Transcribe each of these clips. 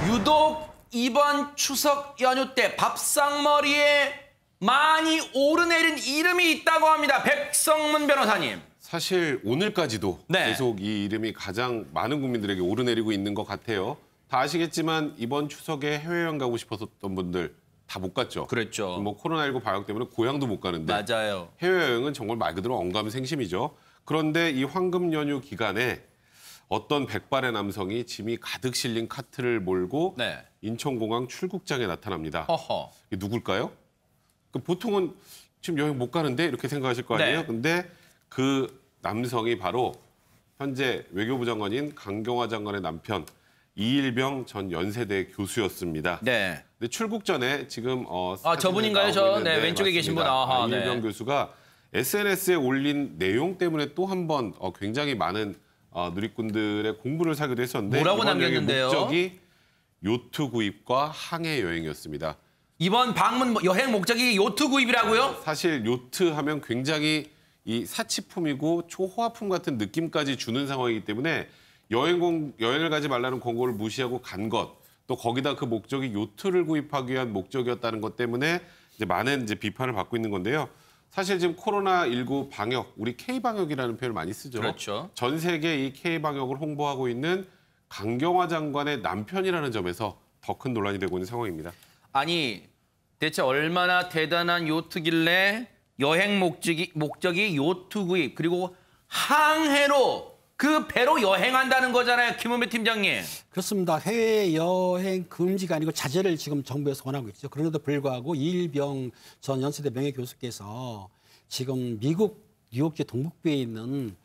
유독 이번 추석 연휴 때 밥상머리에 많이 오르내린 이름이 있다고 합니다. 백성문 변호사님. 사실 오늘까지도 계속 이 이름이 가장 많은 국민들에게 오르내리고 있는 것 같아요. 다 아시겠지만 이번 추석에 해외여행 가고 싶었던 분들 다 못 갔죠. 그랬죠. 뭐 코로나19 방역 때문에 고향도 못 가는데 맞아요. 해외여행은 정말 말 그대로 언감생심이죠. 그런데 이 황금 연휴 기간에 어떤 백발의 남성이 짐이 가득 실린 카트를 몰고 인천공항 출국장에 나타납니다. 허허. 이게 누굴까요? 보통은 지금 여행 못 가는데 이렇게 생각하실 거 아니에요? 근데 그 남성이 바로 현재 외교부 장관인 강경화 장관의 남편 이일병 전 연세대 교수였습니다. 근데 출국 전에 지금 저분인가요? 왼쪽에 계신 분. 이일병 교수가 SNS에 올린 내용 때문에 또 한 번 굉장히 많은 누리꾼들의 공분을 사기도 했었는데 뭐라고 남겼는데요? 목적이 요트 구입과 항해 여행이었습니다. 이번 방문 여행 목적이 요트 구입이라고요? 사실 요트 하면 굉장히 이 사치품이고 초호화품 같은 느낌까지 주는 상황이기 때문에 여행을 가지 말라는 권고를 무시하고 간 것, 또 거기다 그 목적이 요트를 구입하기 위한 목적이었다는 것 때문에 이제 많은 비판을 받고 있는 건데요. 사실 지금 코로나19 방역, 우리 K방역이라는 표현을 많이 쓰죠. 그렇죠. 전 세계 이 K방역을 홍보하고 있는 강경화 장관의 남편이라는 점에서 더 큰 논란이 되고 있는 상황입니다. 아니, 대체 얼마나 대단한 요트길래 여행 목적이 요트 구입, 그리고 항해로 그 배로 여행한다는 거잖아요, 김은배 팀장님. 그렇습니다. 해외여행 금지가 아니고 자제를 지금 정부에서 원하고 있죠. 그런데도 불구하고 이일병 전 연세대 명예교수께서 지금 미국 뉴욕주 동북부에 있는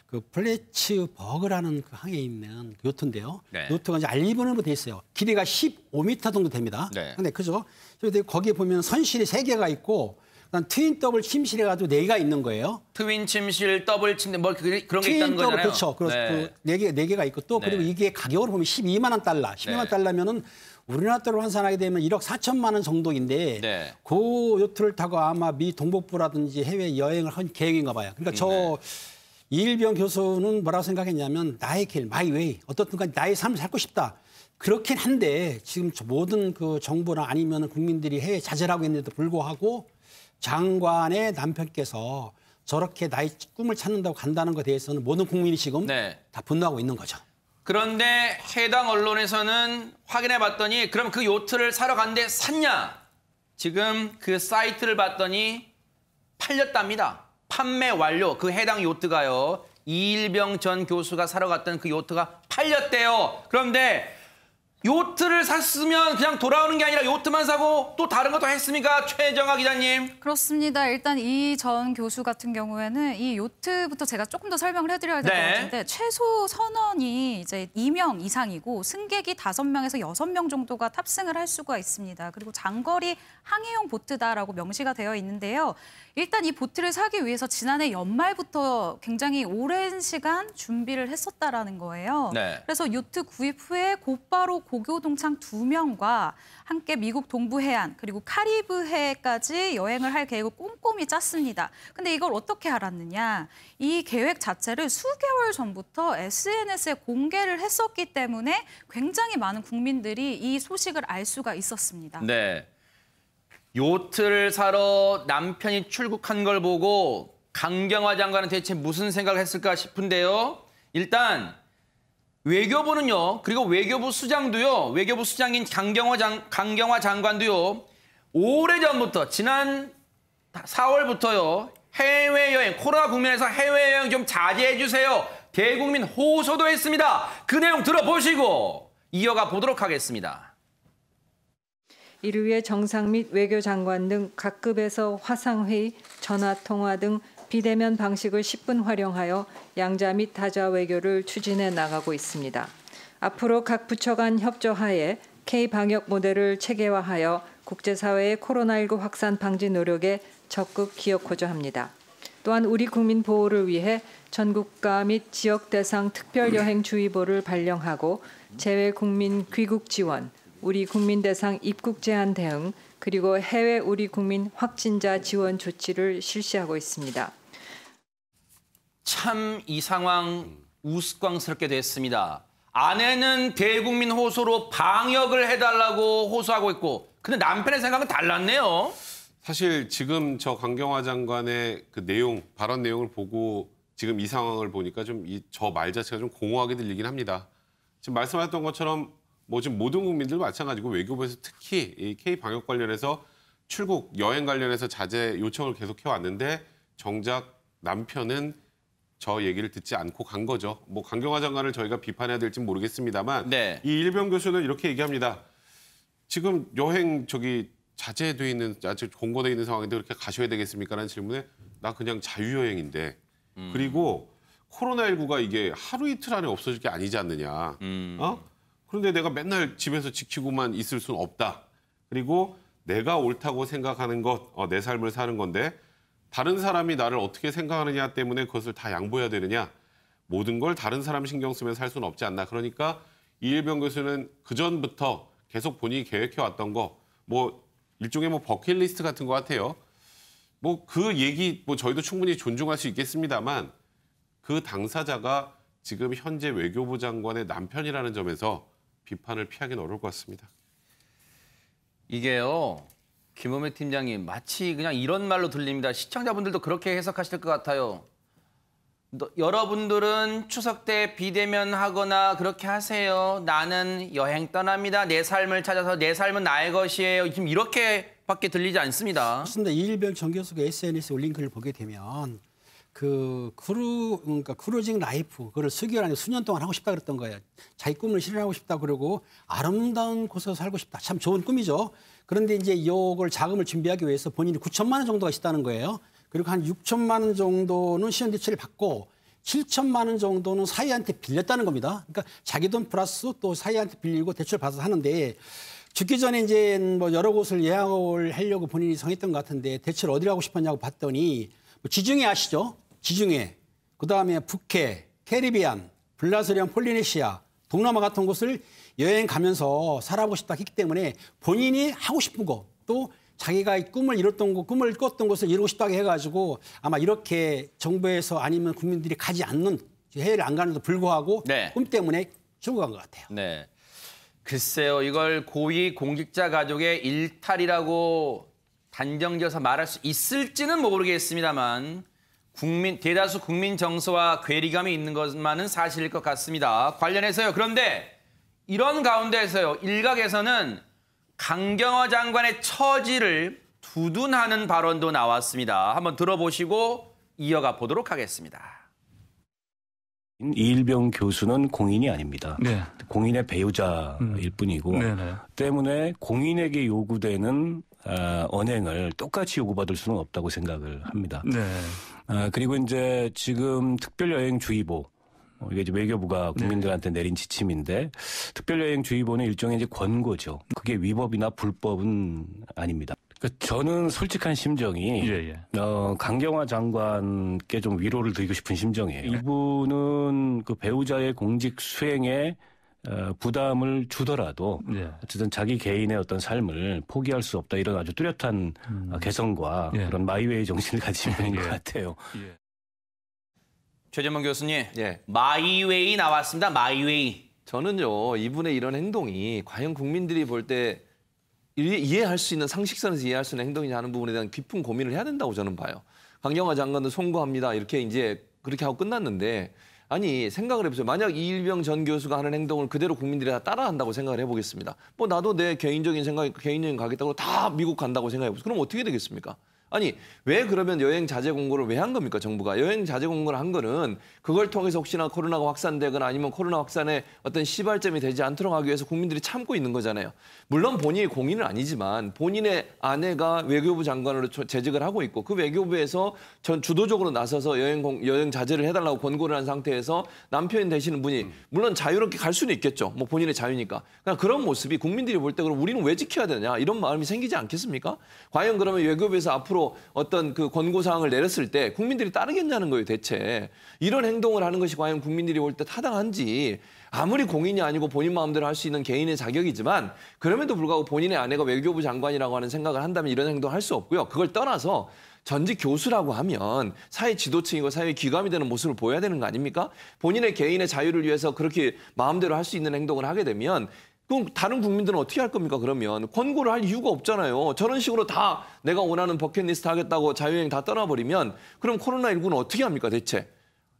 그 플래츠버그라는 그 항에 있는 요트인데요. 요트가 이제 알리번으로 돼 있어요. 길이가 15m 정도 됩니다. 근데 그죠? 그런데 거기에 보면 선실이 3개가 있고 트윈 더블 침실이 가지고 4개가 있는 거예요. 트윈 침실, 더블 침실 뭐 그런 게 있다는 거잖아요. 그렇죠. 그래서 그 4개가 있고 또 그리고 이게 가격으로 보면 12만 원 달러. 12만 달러면은 우리나라 돈으로 환산하게 되면 1억 4천만 원 정도인데 그 요트를 타고 아마 미 동북부라든지 해외 여행을 한 계획인가 봐요. 그러니까 저 이일병 교수는 뭐라고 생각했냐면 나의 길, 마이 웨이. 어떻든 간에 나의 삶을 살고 싶다. 그렇긴 한데 지금 모든 그 정부나 아니면 국민들이 해외 자제를 하고 있는데도 불구하고 장관의 남편께서 저렇게 나의 꿈을 찾는다고 간다는 것에 대해서는 모든 국민이 지금 다 분노하고 있는 거죠. 그런데 해당 언론에서는 확인해 봤더니 그럼 그 요트를 사러 갔는데 샀냐? 지금 그 사이트를 봤더니 팔렸답니다. 판매 완료. 그 해당 요트가요. 이일병 전 교수가 사러 갔던 그 요트가 팔렸대요. 그런데 요트를 샀으면 그냥 돌아오는 게 아니라 요트만 사고 또 다른 것도 했습니까? 최정아 기자님. 그렇습니다. 일단 이 전 교수 같은 경우에는 이 요트부터 제가 조금 더 설명을 해드려야 될 것 같은데 최소 선원이 이제 2명 이상이고 승객이 5명에서 6명 정도가 탑승을 할 수가 있습니다. 그리고 장거리 항해용 보트다라고 명시가 되어 있는데요. 일단 이 보트를 사기 위해서 지난해 연말부터 굉장히 오랜 시간 준비를 했었다라는 거예요. 그래서 요트 구입 후에 곧바로 고교동창 2명과 함께 미국 동부 해안 그리고 카리브해까지 여행을 할 계획을 꼼꼼히 짰습니다. 근데 이걸 어떻게 알았느냐? 이 계획 자체를 수개월 전부터 SNS에 공개를 했었기 때문에 굉장히 많은 국민들이 이 소식을 알 수가 있었습니다. 요트를 사러 남편이 출국한 걸 보고 강경화 장관은 대체 무슨 생각을 했을까 싶은데요. 일단 외교부는요. 그리고 외교부 수장도요. 외교부 수장인 강경화 장관도요. 오래전부터 지난 4월부터요. 해외여행, 코로나 국면에서 해외여행 좀 자제해 주세요. 대국민 호소도 했습니다. 그 내용 들어보시고 이어가 보도록 하겠습니다. 이를 위해 정상 및 외교장관 등 각급에서 화상회의, 전화통화 등 비대면 방식을 10분 활용하여 양자 및 다자 외교를 추진해 나가고 있습니다. 앞으로 각 부처 간 협조하에 K방역 모델을 체계화하여 국제사회의 코로나19 확산 방지 노력에 적극 기여코자 합니다. 또한 우리 국민 보호를 위해 전국가 및 지역 대상 특별여행주의보를 발령하고 재외 국민 귀국 지원, 우리 국민 대상 입국 제한 대응, 그리고 해외 우리 국민 확진자 지원 조치를 실시하고 있습니다. 참 이 상황 우스꽝스럽게 됐습니다. 아내는 대국민 호소로 방역을 해달라고 호소하고 있고 근데 남편의 생각은 달랐네요. 사실 지금 저 강경화 장관의 그 내용, 발언 내용을 보고 지금 이 상황을 보니까 좀 저 말 자체가 좀 공허하게 들리긴 합니다. 지금 말씀하셨던 것처럼 뭐 지금 모든 국민들 마찬가지고 외교부에서 특히 이 K 방역 관련해서 출국, 여행 관련해서 자제 요청을 계속해 왔는데 정작 남편은 저 얘기를 듣지 않고 간 거죠. 뭐 강경화 장관을 저희가 비판해야 될지는 모르겠습니다만 네. 이 일병 교수는 이렇게 얘기합니다. 지금 여행 자제돼 있는 아직 공고돼 있는 상황인데 그렇게 가셔야 되겠습니까라는 질문에 나 그냥 자유여행인데 그리고 코로나19가 이게 하루 이틀 안에 없어질 게 아니지 않느냐. 그런데 내가 맨날 집에서 지키고만 있을 수는 없다. 그리고 내가 옳다고 생각하는 것, 내 삶을 사는 건데 다른 사람이 나를 어떻게 생각하느냐 때문에 그것을 다 양보해야 되느냐. 모든 걸 다른 사람 신경 쓰면서 살 수는 없지 않나. 그러니까 이일병 교수는 그전부터 계속 본인이 계획해왔던 거, 뭐 일종의 뭐 버킷리스트 같은 것 같아요. 뭐 그 얘기 뭐 저희도 충분히 존중할 수 있겠습니다만 그 당사자가 지금 현재 외교부 장관의 남편이라는 점에서 비판을 피하기는 어려울 것 같습니다. 이게요. 김은배 팀장님 마치 그냥 이런 말로 들립니다. 시청자분들도 그렇게 해석하실 것 같아요. 여러분들은 추석 때 비대면 하거나 그렇게 하세요. 나는 여행 떠납니다. 내 삶을 찾아서 내 삶은 나의 것이에요. 지금 이렇게밖에 들리지 않습니다. 그렇습니다. 이일병 정 교수가 SNS에 올린 글을 보게 되면 그러니까 크루징 라이프 그걸 수개월 아니고 수년 동안 하고 싶다 그랬던 거예요. 자기 꿈을 실현하고 싶다 그러고 아름다운 곳에서 살고 싶다. 참 좋은 꿈이죠. 그런데 이제 이걸 자금을 준비하기 위해서 본인이 9천만 원 정도가 있다는 거예요. 그리고 한 6천만 원 정도는 신용대출을 받고 7천만 원 정도는 사이한테 빌렸다는 겁니다. 그러니까 자기 돈 플러스 또 사이한테 빌리고 대출 받아서 하는데 죽기 전에 이제 뭐 여러 곳을 예약을 하려고 본인이 정했던 것 같은데 대출 어디로 하고 싶었냐고 봤더니 뭐 지중해 아시죠? 지중해, 그다음에 북해, 캐리비안, 블라스리안, 폴리네시아, 동남아 같은 곳을 여행 가면서 살아보고 싶다 했기 때문에 본인이 하고 싶은 거 또 자기가 꿈을 이뤘던 곳, 꿈을 꿨던 곳을 이루고 싶다고 해가지고 아마 이렇게 정부에서 아니면 국민들이 가지 않는 해외를 안 가는데도 불구하고 네. 꿈 때문에 출국 간 것 같아요. 네. 글쎄요. 이걸 고위 공직자 가족의 일탈이라고 단정지어서 말할 수 있을지는 모르겠습니다만 대다수 국민 정서와 괴리감이 있는 것만은 사실일 것 같습니다. 관련해서요. 그런데 이런 가운데서요. 일각에서는 강경화 장관의 처지를 두둔하는 발언도 나왔습니다. 한번 들어보시고 이어가 보도록 하겠습니다. 이일병 교수는 공인이 아닙니다. 네. 공인의 배우자일 뿐이고 네네. 때문에 공인에게 요구되는 언행을 똑같이 요구받을 수는 없다고 생각을 합니다. 네. 그리고 이제 지금 특별여행주의보 이게 이제 외교부가 국민들한테 내린 지침인데 특별여행주의보는 일종의 이제 권고죠. 그게 위법이나 불법은 아닙니다. 그러니까 저는 솔직한 심정이 강경화 장관께 좀 위로를 드리고 싶은 심정이에요. 이분은 그 배우자의 공직 수행에 부담을 주더라도 어쨌든 자기 개인의 어떤 삶을 포기할 수 없다 이런 아주 뚜렷한 개성과 그런 마이웨이 정신을 가지신 분인 것 같아요. 최재문 교수님, 마이웨이 나왔습니다. 마이웨이. 저는요 이분의 이런 행동이 과연 국민들이 볼 때 이해할 수 있는 상식선에서 이해할 수 있는 행동이냐 하는 부분에 대한 깊은 고민을 해야 된다고 저는 봐요. 강경화 장관도 송구합니다. 이렇게 이제 그렇게 하고 끝났는데 아니 생각을 해보세요. 만약 이일병 전 교수가 하는 행동을 그대로 국민들이 다 따라한다고 생각을 해보겠습니다. 뭐 나도 내 개인적인 생각, 개인여행 가겠다고 다 미국 간다고 생각해보세요. 그럼 어떻게 되겠습니까? 아니 왜 그러면 여행 자제 공고를 왜 한 겁니까 정부가? 여행 자제 공고를 한 거는 그걸 통해서 혹시나 코로나가 확산되거나 아니면 코로나 확산의 어떤 시발점이 되지 않도록 하기 위해서 국민들이 참고 있는 거잖아요. 물론 본인이 공인은 아니지만 본인의 아내가 외교부 장관으로 재직을 하고 있고 그 외교부에서 전 주도적으로 나서서 여행 자제를 해달라고 권고를 한 상태에서 남편 되시는 분이 물론 자유롭게 갈 수는 있겠죠. 뭐 본인의 자유니까. 그러니까 그런 모습이 국민들이 볼 때 그럼 우리는 왜 지켜야 되냐 이런 마음이 생기지 않겠습니까? 과연 그러면 외교부에서 앞으로 정책적으로 어떤 그 권고사항을 내렸을 때 국민들이 따르겠냐는 거예요, 대체. 이런 행동을 하는 것이 과연 국민들이 볼 때 타당한지. 아무리 공인이 아니고 본인 마음대로 할 수 있는 개인의 자격이지만 그럼에도 불구하고 본인의 아내가 외교부 장관이라고 하는 생각을 한다면 이런 행동을 할 수 없고요. 그걸 떠나서 전직 교수라고 하면 사회 지도층이고 사회 귀감이 되는 모습을 보여야 되는 거 아닙니까? 본인의 개인의 자유를 위해서 그렇게 마음대로 할 수 있는 행동을 하게 되면 그럼 다른 국민들은 어떻게 할 겁니까? 그러면 권고를 할 이유가 없잖아요. 저런 식으로 다 내가 원하는 버킷리스트 하겠다고 자유여행 다 떠나버리면 그럼 코로나19는 어떻게 합니까 대체?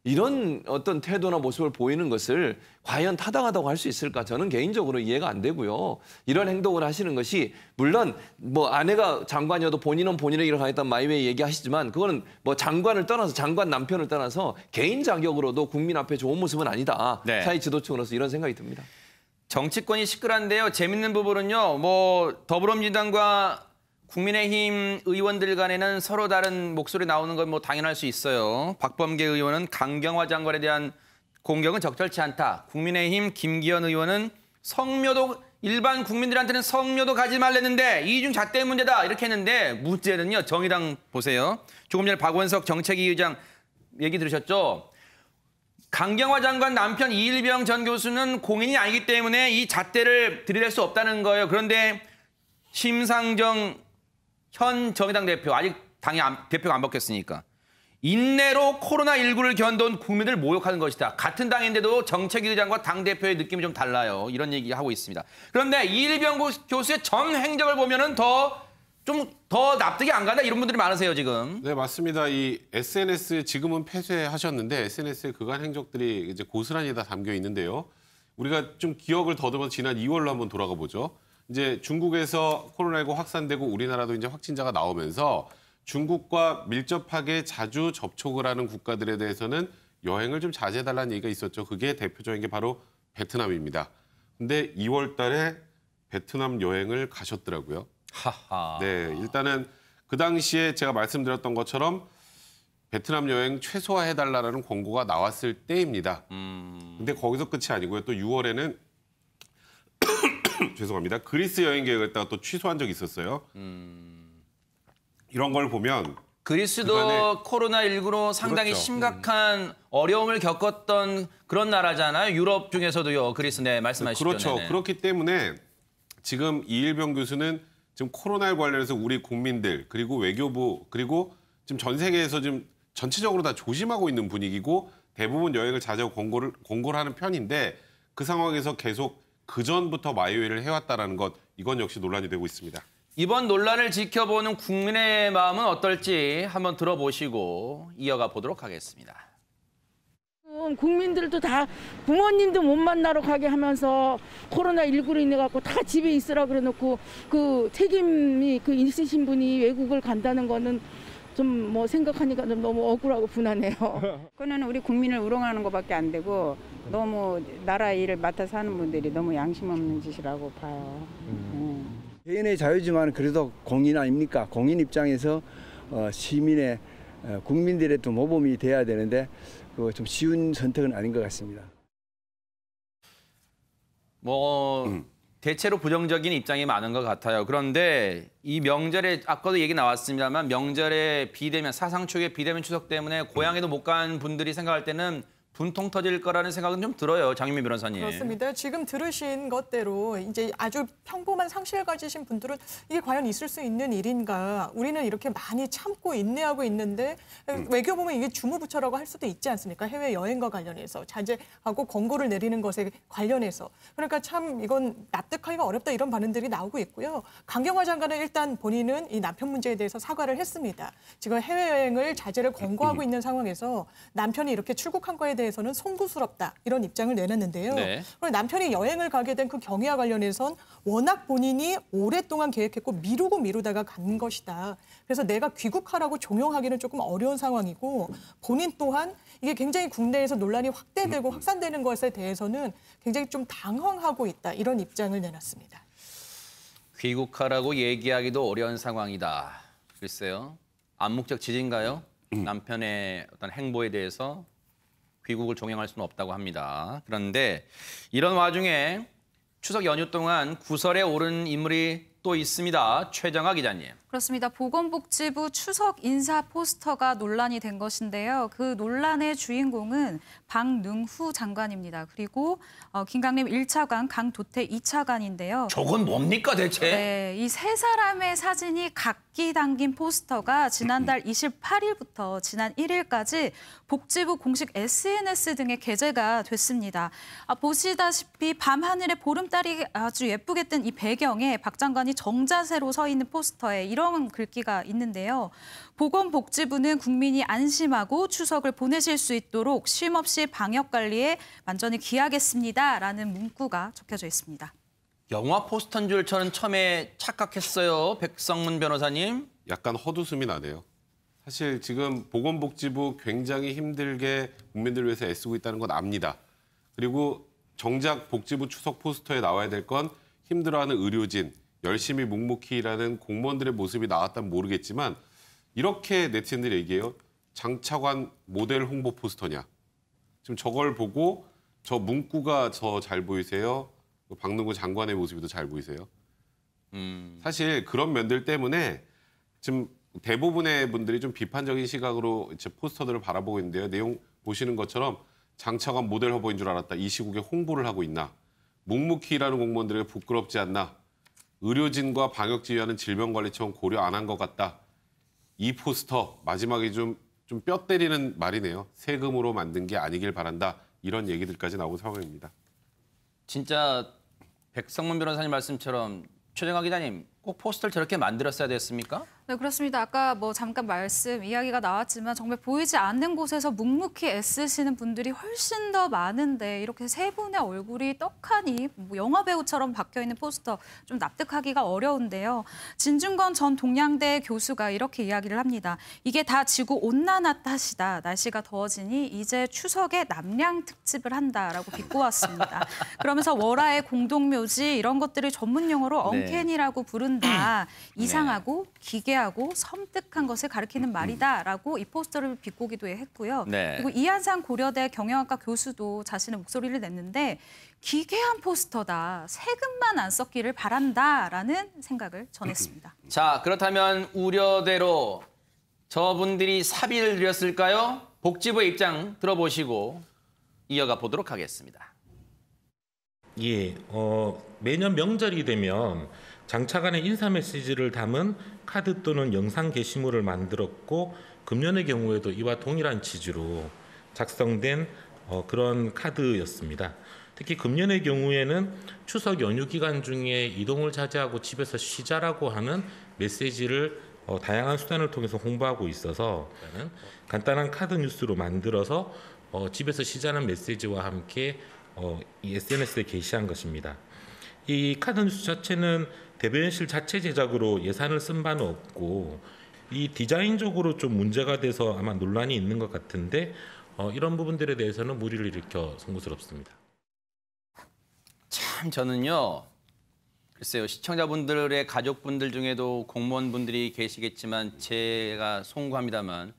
이런 어떤 태도나 모습을 보이는 것을 과연 타당하다고 할 수 있을까? 저는 개인적으로 이해가 안 되고요. 이런 행동을 하시는 것이 물론 뭐 아내가 장관이어도 본인은 본인의 일을 하겠다는 마이웨이 얘기하시지만 그거는 뭐 장관을 떠나서 장관 남편을 떠나서 개인 자격으로도 국민 앞에 좋은 모습은 아니다. 네. 사회 지도층으로서 이런 생각이 듭니다. 정치권이 시끌한데요. 재밌는 부분은요. 뭐 더불어민주당과 국민의힘 의원들 간에는 서로 다른 목소리 나오는 건 뭐 당연할 수 있어요. 박범계 의원은 강경화 장관에 대한 공격은 적절치 않다. 국민의힘 김기현 의원은 성묘도 일반 국민들한테는 성묘도 가지 말랬는데 이중 잣대 문제다 이렇게 했는데 문제는요. 정의당 보세요. 조금 전에 박원석 정책위 의장 얘기 들으셨죠? 강경화 장관 남편 이일병 전 교수는 공인이 아니기 때문에 이 잣대를 들이댈 수 없다는 거예요. 그런데 심상정 현 정의당 대표, 아직 당이 대표가 안 바뀌었으니까 인내로 코로나19를 견뎌온 국민을 모욕하는 것이다. 같은 당인데도 정책위 의장과 당대표의 느낌이 좀 달라요. 이런 얘기하고 있습니다. 그런데 이일병 교수의 전 행적을 보면은 좀 더 납득이 안 간다 이런 분들이 많으세요 지금. 네, 맞습니다. 이 SNS 지금은 폐쇄하셨는데 SNS에 그간 행적들이 이제 고스란히 다 담겨 있는데요. 우리가 좀 기억을 더듬어 지난 2월로 한번 돌아가 보죠. 이제 중국에서 코로나19 확산되고 우리나라도 이제 확진자가 나오면서 중국과 밀접하게 자주 접촉을 하는 국가들에 대해서는 여행을 좀 자제해달라는 얘기가 있었죠. 그게 대표적인 게 바로 베트남입니다. 근데 2월 달에 베트남 여행을 가셨더라고요. 하하. 네, 일단은 그 당시에 제가 말씀드렸던 것처럼 베트남 여행 최소화해달라는 권고가 나왔을 때입니다. 근데 거기서 끝이 아니고요. 또 6월에는 죄송합니다. 그리스 여행 계획을 했다가 또 취소한 적이 있었어요. 이런 걸 보면 그리스도 코로나19로 상당히 그렇죠. 심각한 어려움을 겪었던 그런 나라잖아요. 유럽 중에서도요. 그리스 네 말씀하시죠. 그렇죠. 네네. 그렇기 때문에 지금 이일병 교수는 지금 코로나19 관련해서 우리 국민들 그리고 외교부 그리고 지금 전 세계에서 좀 전체적으로 다 조심하고 있는 분위기고 대부분 여행을 자제 권고를 하는 편인데 그 상황에서 계속 그전부터 마이웨이를 해왔다라는 것 이건 역시 논란이 되고 있습니다. 이번 논란을 지켜보는 국민의 마음은 어떨지 한번 들어보시고 이어가 보도록 하겠습니다. 국민들도 다 부모님도 못 만나러 가게 하면서 코로나19로 인해 갖고 다 집에 있으라 그래 놓고 그 책임이 그 있으신 분이 외국을 간다는 거는 좀 뭐 생각하니까 좀 너무 억울하고 분하네요. 그거는 우리 국민을 우롱하는 것밖에 안 되고 너무 나라 일을 맡아서 하는 분들이 너무 양심 없는 짓이라고 봐요. 개인의 자유지만 그래도 공인 아닙니까? 공인 입장에서 시민의 국민들의 또 모범이 돼야 되는데 그거 좀 쉬운 선택은 아닌 것 같습니다. 대체로 부정적인 입장이 많은 것 같아요. 그런데 이 명절에 아까도 얘기 나왔습니다만 명절에 비대면 사상 초유의 비대면 추석 때문에 고향에도 못 간 분들이 생각할 때는 분통 터질 거라는 생각은 좀 들어요. 장윤미 변호사님. 그렇습니다. 지금 들으신 것대로 이제 아주 평범한 상식을 가지신 분들은 이게 과연 있을 수 있는 일인가. 우리는 이렇게 많이 참고 인내하고 있는데 외교 보면 이게 주무부처라고 할 수도 있지 않습니까? 해외여행과 관련해서 자제하고 권고를 내리는 것에 관련해서. 그러니까 참 이건 납득하기가 어렵다 이런 반응들이 나오고 있고요. 강경화 장관은 일단 본인은 이 남편 문제에 대해서 사과를 했습니다. 지금 해외여행을 자제를 권고하고 있는 상황에서 남편이 이렇게 출국한 거에 대해서는 송구스럽다 이런 입장을 내놨는데요. 네. 그리고 남편이 여행을 가게 된 그 경위와 관련해선 워낙 본인이 오랫동안 계획했고 미루다가 간 것이다. 그래서 내가 귀국하라고 종용하기는 조금 어려운 상황이고 본인 또한 이게 굉장히 국내에서 논란이 확대되고 확산되는 것에 대해서는 굉장히 좀 당황하고 있다. 이런 입장을 내놨습니다. 귀국하라고 얘기하기도 어려운 상황이다. 글쎄요. 암묵적 지지인가요? 남편의 어떤 행보에 대해서 귀국을 종용할 수는 없다고 합니다. 그런데 이런 와중에 추석 연휴 동안 구설에 오른 인물이 또 있습니다. 최정아 기자님. 그렇습니다. 보건복지부 추석 인사 포스터가 논란이 된 것인데요. 그 논란의 주인공은 박능후 장관입니다. 그리고 김강림 1차관, 강도태 2차관인데요. 저건 뭡니까 대체? 네, 이 세 사람의 사진이 각기 담긴 포스터가 지난달 28일부터 지난 1일까지 복지부 공식 SNS 등에 게재가 됐습니다. 보시다시피 밤하늘에 보름달이 아주 예쁘게 뜬 이 배경에 박 장관이 정자세로 서 있는 포스터에 이런 글귀가 있는데요. 보건복지부는 국민이 안심하고 추석을 보내실 수 있도록 쉼없이 방역관리에 만전히 기하겠습니다라는 문구가 적혀져 있습니다. 영화 포스터인 줄 저는 처음에 착각했어요. 백성문 변호사님. 약간 헛웃음이 나네요. 사실 지금 보건복지부 굉장히 힘들게 국민들을 위해서 애쓰고 있다는 건 압니다. 그리고 정작 복지부 추석 포스터에 나와야 될 건 힘들어하는 의료진, 열심히 묵묵히 일하는 공무원들의 모습이 나왔다면 모르겠지만 이렇게 네티즌들이 얘기해요. 장차관 모델 홍보 포스터냐. 지금 저걸 보고 저 문구가 더 잘 보이세요? 박능후 장관의 모습이 더 잘 보이세요? 사실 그런 면들 때문에 지금 대부분의 분들이 좀 비판적인 시각으로 이제 포스터들을 바라보고 있는데요. 내용 보시는 것처럼 장차관 모델 후보인 줄 알았다. 이 시국에 홍보를 하고 있나. 묵묵히 일하는 공무원들에게 부끄럽지 않나. 의료진과 방역지휘하는 질병관리청 고려 안 한 것 같다. 이 포스터 마지막에 좀 뼈 때리는 말이네요. 세금으로 만든 게 아니길 바란다. 이런 얘기들까지 나온 상황입니다. 진짜 백성문 변호사님 말씀처럼 최정아 기자님 꼭 포스터를 저렇게 만들었어야 됐습니까? 네, 그렇습니다. 아까 잠깐 이야기가 나왔지만 정말 보이지 않는 곳에서 묵묵히 애쓰시는 분들이 훨씬 더 많은데 이렇게 세 분의 얼굴이 떡하니 영화배우처럼 박혀있는 포스터 좀 납득하기가 어려운데요. 진중권 전 동양대 교수가 이렇게 이야기를 합니다. 이게 다 지구온난화 탓이다. 날씨가 더워지니 이제 추석에 남양 특집을 한다라고 비꼬았습니다. 그러면서 월화의 공동묘지 이런 것들을 전문 용어로 언캔이라고 부른다. 이상하고 기괴하고 섬뜩한 것을 가리키는 말이다라고 이 포스터를 비꼬기도 했고요. 네. 그리고 이한상 고려대 경영학과 교수도 자신의 목소리를 냈는데 기괴한 포스터다. 세금만 안 썼기를 바란다라는 생각을 전했습니다. 자, 그렇다면 우려대로 저분들이 사비를 들였을까요? 복지부의 입장 들어보시고 이어가 보도록 하겠습니다. 예, 매년 명절이 되면 장차관의 인사 메시지를 담은 카드 또는 영상 게시물을 만들었고 금년의 경우에도 이와 동일한 취지로 작성된 그런 카드였습니다. 특히 금년의 경우에는 추석 연휴 기간 중에 이동을 자제하고 집에서 쉬자라고 하는 메시지를 다양한 수단을 통해서 홍보하고 있어서 간단한 카드 뉴스로 만들어서 집에서 쉬자는 메시지와 함께 이 SNS에 게시한 것입니다. 이 카드 뉴스 자체는 대변인실 자체 제작으로 예산을 쓴 바는 없고 이 디자인적으로 좀 문제가 돼서 아마 논란이 있는 것 같은데 이런 부분들에 대해서는 물의를 일으켜 송구스럽습니다. 참 저는요. 글쎄요. 시청자분들의 가족분들 중에도 공무원분들이 계시겠지만 제가 송구합니다만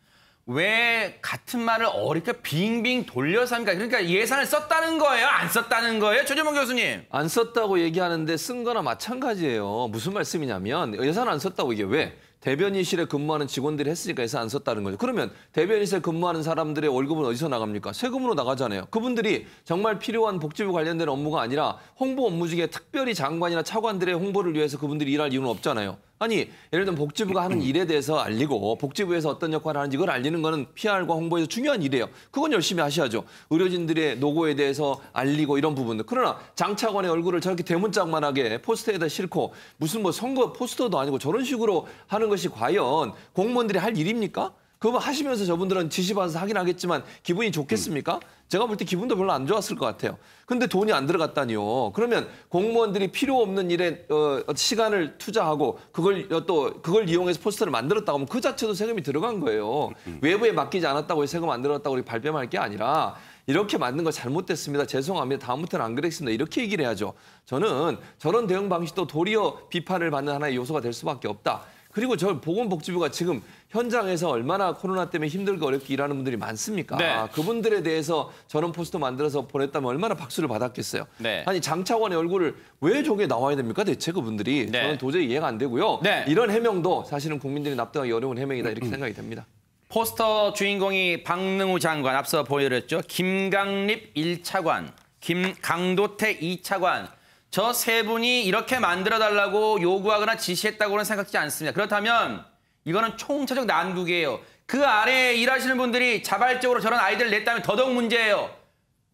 왜 같은 말을 어렵게 빙빙 돌려서 합니까? 그러니까 예산을 썼다는 거예요? 안 썼다는 거예요? 조재범 교수님. 안 썼다고 얘기하는데 쓴 거나 마찬가지예요. 무슨 말씀이냐면 예산 안 썼다고 이게 왜? 대변인실에 근무하는 직원들이 했으니까 예산 안 썼다는 거죠. 그러면 대변인실에 근무하는 사람들의 월급은 어디서 나갑니까? 세금으로 나가잖아요. 그분들이 정말 필요한 복지부 관련된 업무가 아니라 홍보 업무 중에 특별히 장관이나 차관들의 홍보를 위해서 그분들이 일할 이유는 없잖아요. 아니 예를 들면 복지부가 하는 일에 대해서 알리고 복지부에서 어떤 역할을 하는지 그걸 알리는 거는 PR과 홍보에서 중요한 일이에요. 그건 열심히 하셔야죠. 의료진들의 노고에 대해서 알리고 이런 부분들. 그러나 장 차관의 얼굴을 저렇게 대문짝만하게 포스터에다 싣고 무슨 뭐 선거 포스터도 아니고 저런 식으로 하는 것이 과연 공무원들이 할 일입니까? 그거 하시면서 저분들은 지시받아서 하긴 하겠지만 기분이 좋겠습니까? 제가 볼 때 기분도 별로 안 좋았을 것 같아요. 근데 돈이 안 들어갔다니요. 그러면 공무원들이 필요 없는 일에 시간을 투자하고 그걸 이용해서 포스터를 만들었다고 하면 그 자체도 세금이 들어간 거예요. 외부에 맡기지 않았다고 세금 안 들었다고 우리 발뺌할 게 아니라 이렇게 만든 거 잘못됐습니다. 죄송합니다. 다음부터는 안 그랬습니다. 이렇게 얘기를 해야죠. 저는 저런 대응 방식도 도리어 비판을 받는 하나의 요소가 될 수밖에 없다. 그리고 저 보건복지부가 지금 현장에서 얼마나 코로나 때문에 힘들게 어렵게 일하는 분들이 많습니까? 네. 그분들에 대해서 저런 포스터 만들어서 보냈다면 얼마나 박수를 받았겠어요. 네. 아니 장차관의 얼굴을 왜 저게 나와야 됩니까? 대체 그분들이. 네. 저는 도저히 이해가 안 되고요. 네. 이런 해명도 사실은 국민들이 납득하기 어려운 해명이다 이렇게 생각이 됩니다. 포스터 주인공이 박능우 장관 앞서 보여드렸죠. 김강립 1차관, 강도태 2차관. 저 세 분이 이렇게 만들어달라고 요구하거나 지시했다고는 생각지 않습니다. 그렇다면 이거는 총체적 난국이에요. 그 아래에 일하시는 분들이 자발적으로 저런 아이디어를 냈다면 더더욱 문제예요.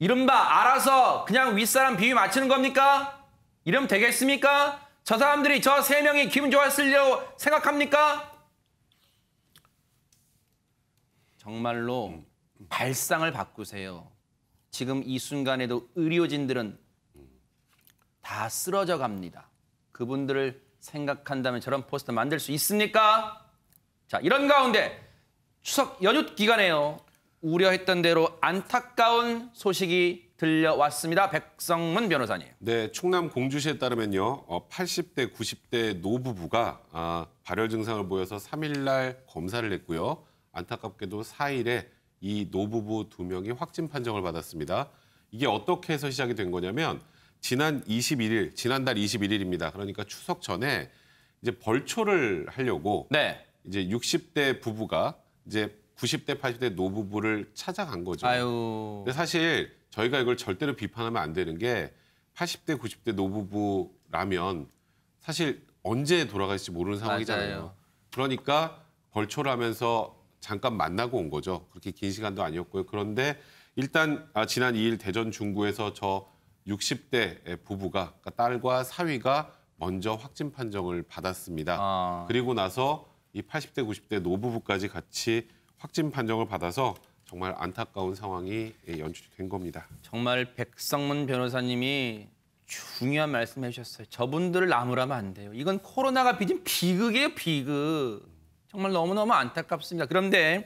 이른바 알아서 그냥 윗사람 비위 맞추는 겁니까? 이러면 되겠습니까? 저 사람들이 저 세 명이 기분 좋았으려고 생각합니까? 정말로 발상을 바꾸세요. 지금 이 순간에도 의료진들은 다 쓰러져 갑니다. 그분들을 생각한다면 저런 포스터 만들 수 있습니까? 자, 이런 가운데 추석 연휴 기간에요. 우려했던 대로 안타까운 소식이 들려왔습니다. 백성문 변호사님. 네, 충남 공주시에 따르면요. 80대, 90대 노부부가 발열 증상을 보여서 3일 날 검사를 했고요. 안타깝게도 4일에 이 노부부 2명이 확진 판정을 받았습니다. 이게 어떻게 해서 시작이 된 거냐면 지난달 21일입니다. 그러니까 추석 전에 이제 벌초를 하려고 네. 이제 60대 부부가 이제 90대, 80대 노부부를 찾아간 거죠. 아유. 근데 사실 저희가 이걸 절대로 비판하면 안 되는 게 80대, 90대 노부부라면 사실 언제 돌아갈지 모르는 상황이잖아요. 맞아요. 그러니까 벌초를 하면서 잠깐 만나고 온 거죠. 그렇게 긴 시간도 아니었고요. 그런데 일단 지난 2일 대전 중구에서 저 60대 부부가 그러니까 딸과 사위가 먼저 확진 판정을 받았습니다. 그리고 나서 이 80대, 90대 노부부까지 같이 확진 판정을 받아서 정말 안타까운 상황이 연출이 된 겁니다. 정말 백성문 변호사님이 중요한 말씀 해주셨어요. 저분들을 나무라면 안 돼요. 이건 코로나가 빚은 비극이에요, 비극. 정말 너무너무 안타깝습니다. 그런데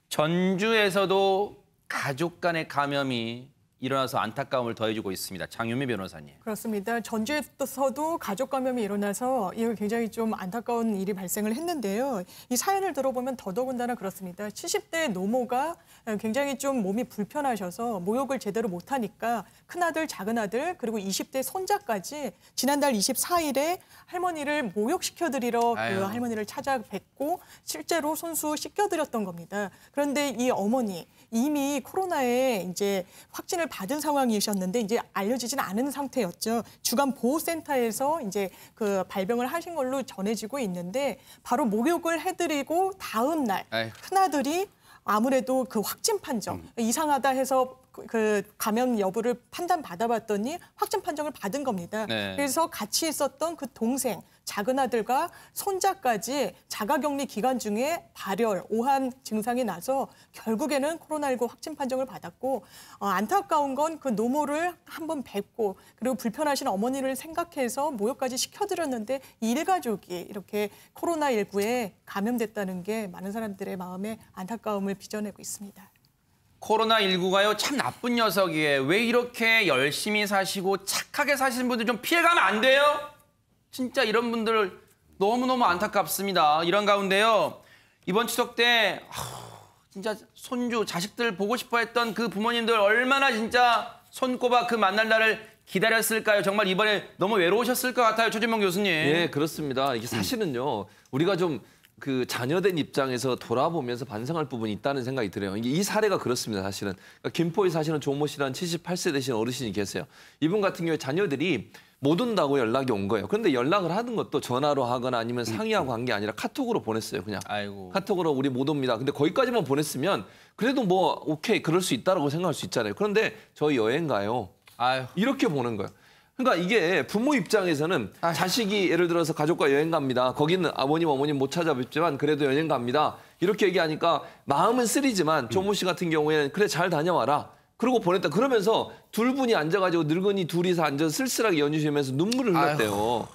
전주에서도 가족 간의 감염이 일어나서 안타까움을 더해주고 있습니다. 장윤미 변호사님. 그렇습니다. 전주에서도 가족 감염이 일어나서 이거 굉장히 좀 안타까운 일이 발생을 했는데요. 이 사연을 들어보면 더더군다나 그렇습니다. 70대 노모가 굉장히 좀 몸이 불편하셔서 모욕을 제대로 못하니까 큰아들, 작은아들 그리고 20대 손자까지 지난달 24일에 할머니를 모욕시켜드리러 그 할머니를 찾아뵙고 실제로 손수 씻겨드렸던 겁니다. 그런데 이 어머니 이미 코로나에 이제 확진을 받은 상황이셨는데 이제 알려지진 않은 상태였죠. 주간 보호센터에서 이제 그 발병을 하신 걸로 전해지고 있는데 바로 목욕을 해드리고 다음 날 큰아들이 아무래도 그 확진 판정 이상하다 해서 그 감염 여부를 판단받아봤더니 확진 판정을 받은 겁니다. 네. 그래서 같이 있었던 그 동생, 작은아들과 손자까지 자가격리 기간 중에 발열, 오한 증상이 나서 결국에는 코로나19 확진 판정을 받았고 안타까운 건 그 노모를 한번 뵙고 그리고 불편하신 어머니를 생각해서 모욕까지 시켜드렸는데 일가족이 이렇게 코로나19에 감염됐다는 게 많은 사람들의 마음에 안타까움을 빚어내고 있습니다. 코로나19가요 참 나쁜 녀석이에요. 왜 이렇게 열심히 사시고 착하게 사시는 분들 좀 피해가면 안 돼요? 진짜 이런 분들 너무너무 안타깝습니다. 이런 가운데요. 이번 추석 때 진짜 손주, 자식들 보고 싶어 했던 그 부모님들 얼마나 진짜 손꼽아 그 만날 날을 기다렸을까요? 정말 이번에 너무 외로우셨을 것 같아요. 최준명 교수님. 네, 그렇습니다. 이게 사실은요. 우리가 좀 그 자녀된 입장에서 돌아보면서 반성할 부분이 있다는 생각이 들어요. 이게 이 사례가 그렇습니다, 사실은. 그러니까 김포에 사시는 조모 씨라는 78세 되신 어르신이 계세요. 이분 같은 경우에 자녀들이 못 온다고 연락이 온 거예요. 그런데 연락을 하는 것도 전화로 하거나 아니면 상의하고 한 게 아니라 카톡으로 보냈어요, 그냥. 아이고. 카톡으로 우리 못 옵니다. 근데 거기까지만 보냈으면 그래도 뭐 오케이, 그럴 수 있다라고 생각할 수 있잖아요. 그런데 저 여행 가요. 이렇게 보는 거예요. 그러니까 이게 부모 입장에서는 자식이 예를 들어서 가족과 여행 갑니다. 거기는 아버님, 어머님 못 찾아뵙지만 그래도 여행 갑니다. 이렇게 얘기하니까 마음은 쓰리지만 조모 씨 같은 경우에는 그래 잘 다녀와라. 그러고 보냈다. 그러면서 둘 분이 앉아가지고 늙은이 둘이서 앉아서 쓸쓸하게 연주시면서 눈물을 흘렸대요.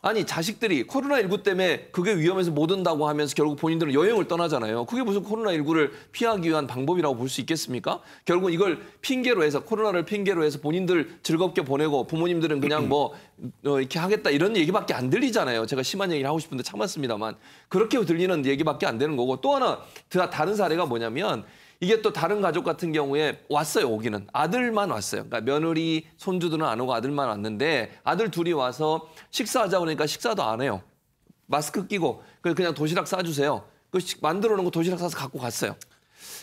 아니 자식들이 코로나19 때문에 그게 위험해서 못 온다고 하면서 결국 본인들은 여행을 떠나잖아요. 그게 무슨 코로나19를 피하기 위한 방법이라고 볼 수 있겠습니까? 결국 이걸 핑계로 해서 코로나를 핑계로 해서 본인들 즐겁게 보내고 부모님들은 그냥 뭐 이렇게 하겠다 이런 얘기밖에 안 들리잖아요. 제가 심한 얘기를 하고 싶은데 참았습니다만 그렇게 들리는 얘기밖에 안 되는 거고 또 하나 다른 사례가 뭐냐면 이게 또 다른 가족 같은 경우에 왔어요. 오기는 아들만 왔어요. 그러니까 며느리 손주들은 안 오고 아들만 왔는데 아들 둘이 와서 식사하자고 그러니까 식사도 안 해요. 마스크 끼고 그냥 도시락 싸주세요. 만들어 놓은 거 도시락 싸서 갖고 갔어요.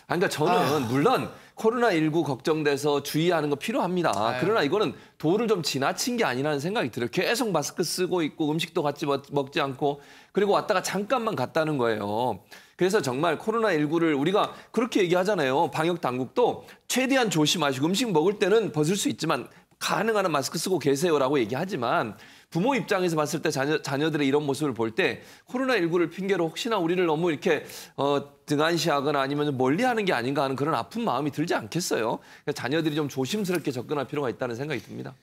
그러니까 저는 물론 코로나19 걱정돼서 주의하는 거 필요합니다. 그러나 이거는 도를 좀 지나친 게 아니라는 생각이 들어요. 계속 마스크 쓰고 있고 음식도 같이 먹지 않고 그리고 왔다가 잠깐만 갔다는 거예요. 그래서 정말 코로나19를 우리가 그렇게 얘기하잖아요. 방역 당국도 최대한 조심하시고 음식 먹을 때는 벗을 수 있지만 가능한 한 마스크 쓰고 계세요라고 얘기하지만 부모 입장에서 봤을 때 자녀들의 이런 모습을 볼 때 코로나19를 핑계로 혹시나 우리를 너무 이렇게 등한시하거나 아니면 멀리하는 게 아닌가 하는 그런 아픈 마음이 들지 않겠어요. 그러니까 자녀들이 좀 조심스럽게 접근할 필요가 있다는 생각이 듭니다.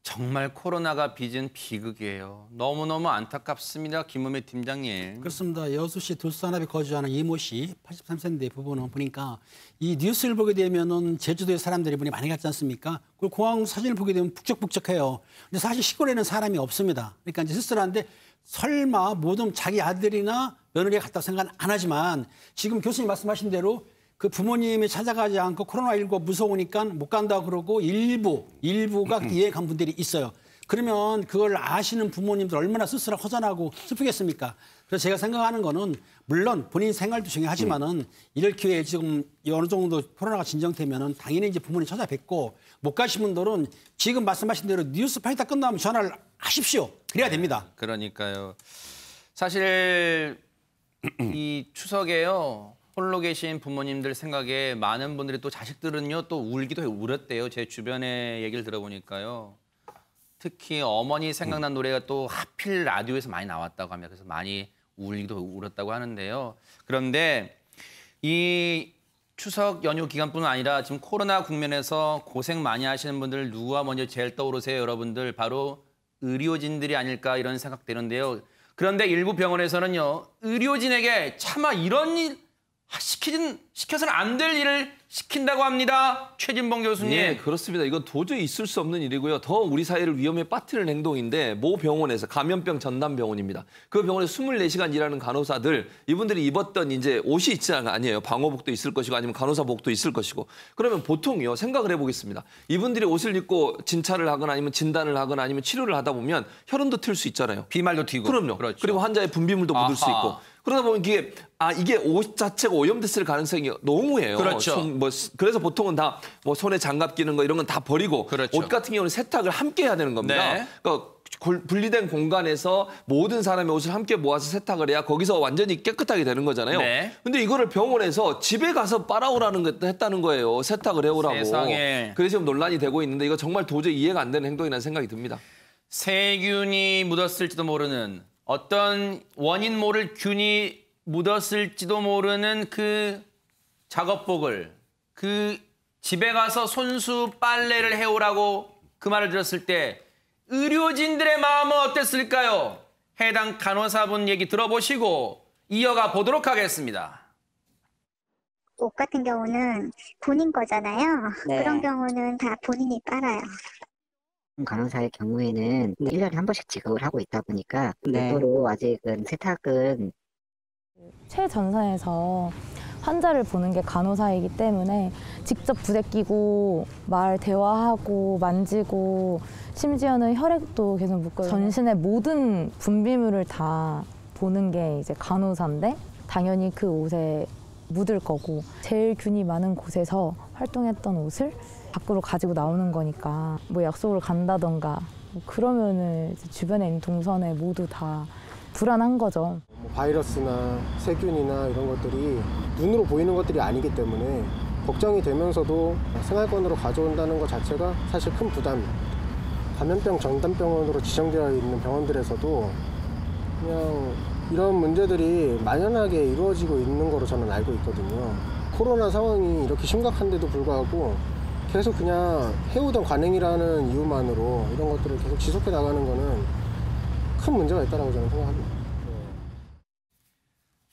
정말 코로나가 빚은 비극이에요. 너무너무 안타깝습니다. 김은배 팀장님. 그렇습니다. 여수시 돌산읍에 거주하는 이모 씨, 83세인데 부부는 보니까 이 뉴스를 보게 되면은 제주도에 사람들이 분이 많이 갔지 않습니까? 그리고 공항 사진을 보게 되면 북적북적해요. 근데 사실 시골에는 사람이 없습니다. 그러니까 이제 쓸쓸한데 설마 모든 자기 아들이나 며느리가 갔다고 생각 안 하지만 지금 교수님 말씀하신 대로 그 부모님이 찾아가지 않고 코로나19 무서우니까 못 간다 그러고 일부가 이해 간 분들이 있어요. 그러면 그걸 아시는 부모님들 얼마나 쓸쓸하고 허전하고 슬프겠습니까? 그래서 제가 생각하는 거는 물론 본인 생활도 중요하지만은 이럴 기회에 지금 어느 정도 코로나가 진정되면은 당연히 이제 부모님 찾아뵙고 못 가신 분들은 지금 말씀하신 대로 뉴스 파이터 끝나면 전화를 하십시오. 그래야 됩니다. 그러니까요. 사실 이 추석에요. 홀로 계신 부모님들 생각에 많은 분들이 또 자식들은요 또 울기도 울었대요. 제 주변의 얘기를 들어보니까요. 특히 어머니 생각난 노래가 또 하필 라디오에서 많이 나왔다고 합니다. 그래서 많이 울기도 울었다고 하는데요. 그런데 이 추석 연휴 기간뿐 아니라 지금 코로나 국면에서 고생 많이 하시는 분들 누구와 먼저 제일 떠오르세요, 여러분들? 바로 의료진들이 아닐까 이런 생각되는데요. 그런데 일부 병원에서는요. 의료진에게 차마 이런 일 시켜서는 안 될 일을 시킨다고 합니다. 최진봉 교수님. 네, 그렇습니다. 이건 도저히 있을 수 없는 일이고요. 더 우리 사회를 위험에 빠뜨리는 행동인데 모 병원에서 감염병 전담병원입니다. 그 병원에서 24시간 일하는 간호사들 이분들이 입었던 이제 옷이 있지 아니에요. 방호복도 있을 것이고 아니면 간호사복도 있을 것이고. 그러면 보통요. 생각을 해보겠습니다. 이분들이 옷을 입고 진찰을 하거나 아니면 진단을 하거나 아니면 치료를 하다 보면 혈흔도 튈 수 있잖아요. 비말도 튀고. 그럼요. 그렇죠. 그리고 환자의 분비물도 묻을 수 있고. 그러다 보면 이게 옷 자체가 오염됐을 가능성이 너무해요. 그렇죠. 그래서 보통은 다 뭐 손에 장갑 끼는 거 이런 건 다 버리고 그렇죠. 옷 같은 경우는 세탁을 함께 해야 되는 겁니다. 네. 그러니까 분리된 공간에서 모든 사람의 옷을 함께 모아서 세탁을 해야 거기서 완전히 깨끗하게 되는 거잖아요. 네. 근데 이거를 병원에서 집에 가서 빨아오라는 거 했다는 거예요. 세탁을 해오라고. 세상에. 그래서 지금 논란이 되고 있는데 이거 정말 도저히 이해가 안 되는 행동이라는 생각이 듭니다. 세균이 묻었을지도 모르는 어떤 원인 모를 균이 묻었을지도 모르는 그 작업복을 그 집에 가서 손수 빨래를 해오라고 그 말을 들었을 때 의료진들의 마음은 어땠을까요? 해당 간호사분 얘기 들어보시고 이어가 보도록 하겠습니다. 옷 같은 경우는 본인 거잖아요. 네. 그런 경우는 다 본인이 빨아요. 간호사의 경우에는 1년에 한 번씩 지급을 하고 있다 보니까 네. 별도로 아직은 세탁은 최전선에서 환자를 보는 게 간호사이기 때문에 직접 부대끼고 말 대화하고 만지고 심지어는 혈액도 계속 묶어요. 전신의 모든 분비물을 다 보는 게 이제 간호사인데 당연히 그 옷에 묻을 거고 제일 균이 많은 곳에서 활동했던 옷을 밖으로 가지고 나오는 거니까 뭐 약속을 간다던가 뭐 그러면은 이제 주변에 있는 동선에 모두 다 불안한 거죠. 바이러스나 세균이나 이런 것들이 눈으로 보이는 것들이 아니기 때문에 걱정이 되면서도 생활권으로 가져온다는 것 자체가 사실 큰 부담입니다. 감염병 전담병원으로 지정되어 있는 병원들에서도 그냥 이런 문제들이 만연하게 이루어지고 있는 거로 저는 알고 있거든요. 코로나 상황이 이렇게 심각한데도 불구하고 계속 그냥 해오던 관행이라는 이유만으로 이런 것들을 계속 지속해 나가는 거는 큰 문제가 있다고 저는 생각합니다.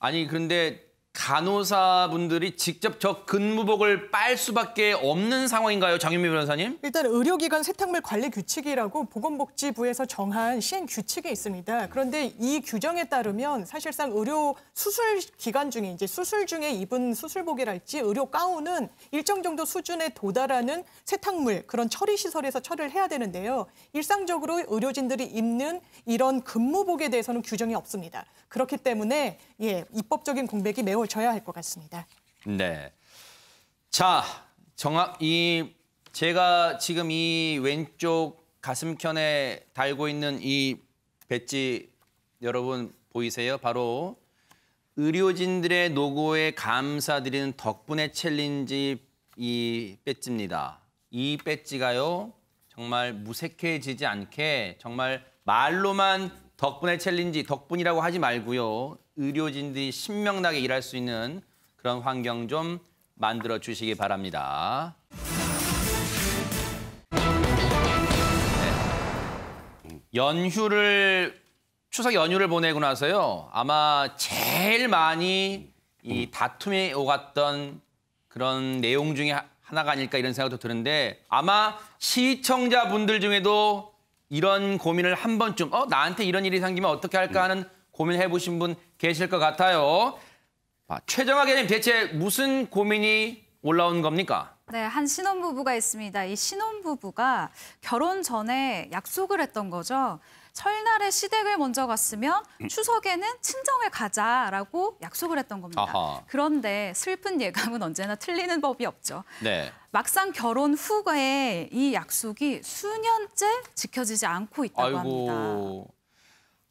아니 그런데 간호사분들이 직접 저 근무복을 빨 수밖에 없는 상황인가요, 장윤미 변호사님? 일단 의료기관 세탁물 관리 규칙이라고 보건복지부에서 정한 시행 규칙이 있습니다. 그런데 이 규정에 따르면 사실상 의료 수술 기간 중에 이제 수술 중에 입은 수술복이랄지 의료 가운은 일정 정도 수준에 도달하는 세탁물 그런 처리 시설에서 처리를 해야 되는데요. 일상적으로 의료진들이 입는 이런 근무복에 대해서는 규정이 없습니다. 그렇기 때문에 입법적인 공백이 메워져야 할 것 같습니다. 네. 자, 제가 지금 이 왼쪽 가슴편에 달고 있는 이 배지 여러분 보이세요? 바로 의료진들의 노고에 감사드리는 덕분에 챌린지 이 배지입니다. 이 배지가요, 정말 무색해지지 않게 정말 말로만 덕분에 챌린지, 덕분이라고 하지 말고요. 의료진들이 신명나게 일할 수 있는 그런 환경 좀 만들어 주시기 바랍니다. 네. 추석 연휴를 보내고 나서요. 아마 제일 많이 이 다툼이 오갔던 그런 내용 중에 하나가 아닐까 이런 생각도 드는데 아마 시청자분들 중에도 이런 고민을 한 번쯤 나한테 이런 일이 생기면 어떻게 할까 하는 고민을 해보신 분 계실 것 같아요. 최정아 기자님 대체 무슨 고민이 올라온 겁니까? 네, 한 신혼부부가 있습니다. 이 신혼부부가 결혼 전에 약속을 했던 거죠. 설날에 시댁을 먼저 갔으면 추석에는 친정을 가자라고 약속을 했던 겁니다. 아하. 그런데 슬픈 예감은 언제나 틀리는 법이 없죠. 네. 막상 결혼 후에 이 약속이 수년째 지켜지지 않고 있다고 합니다.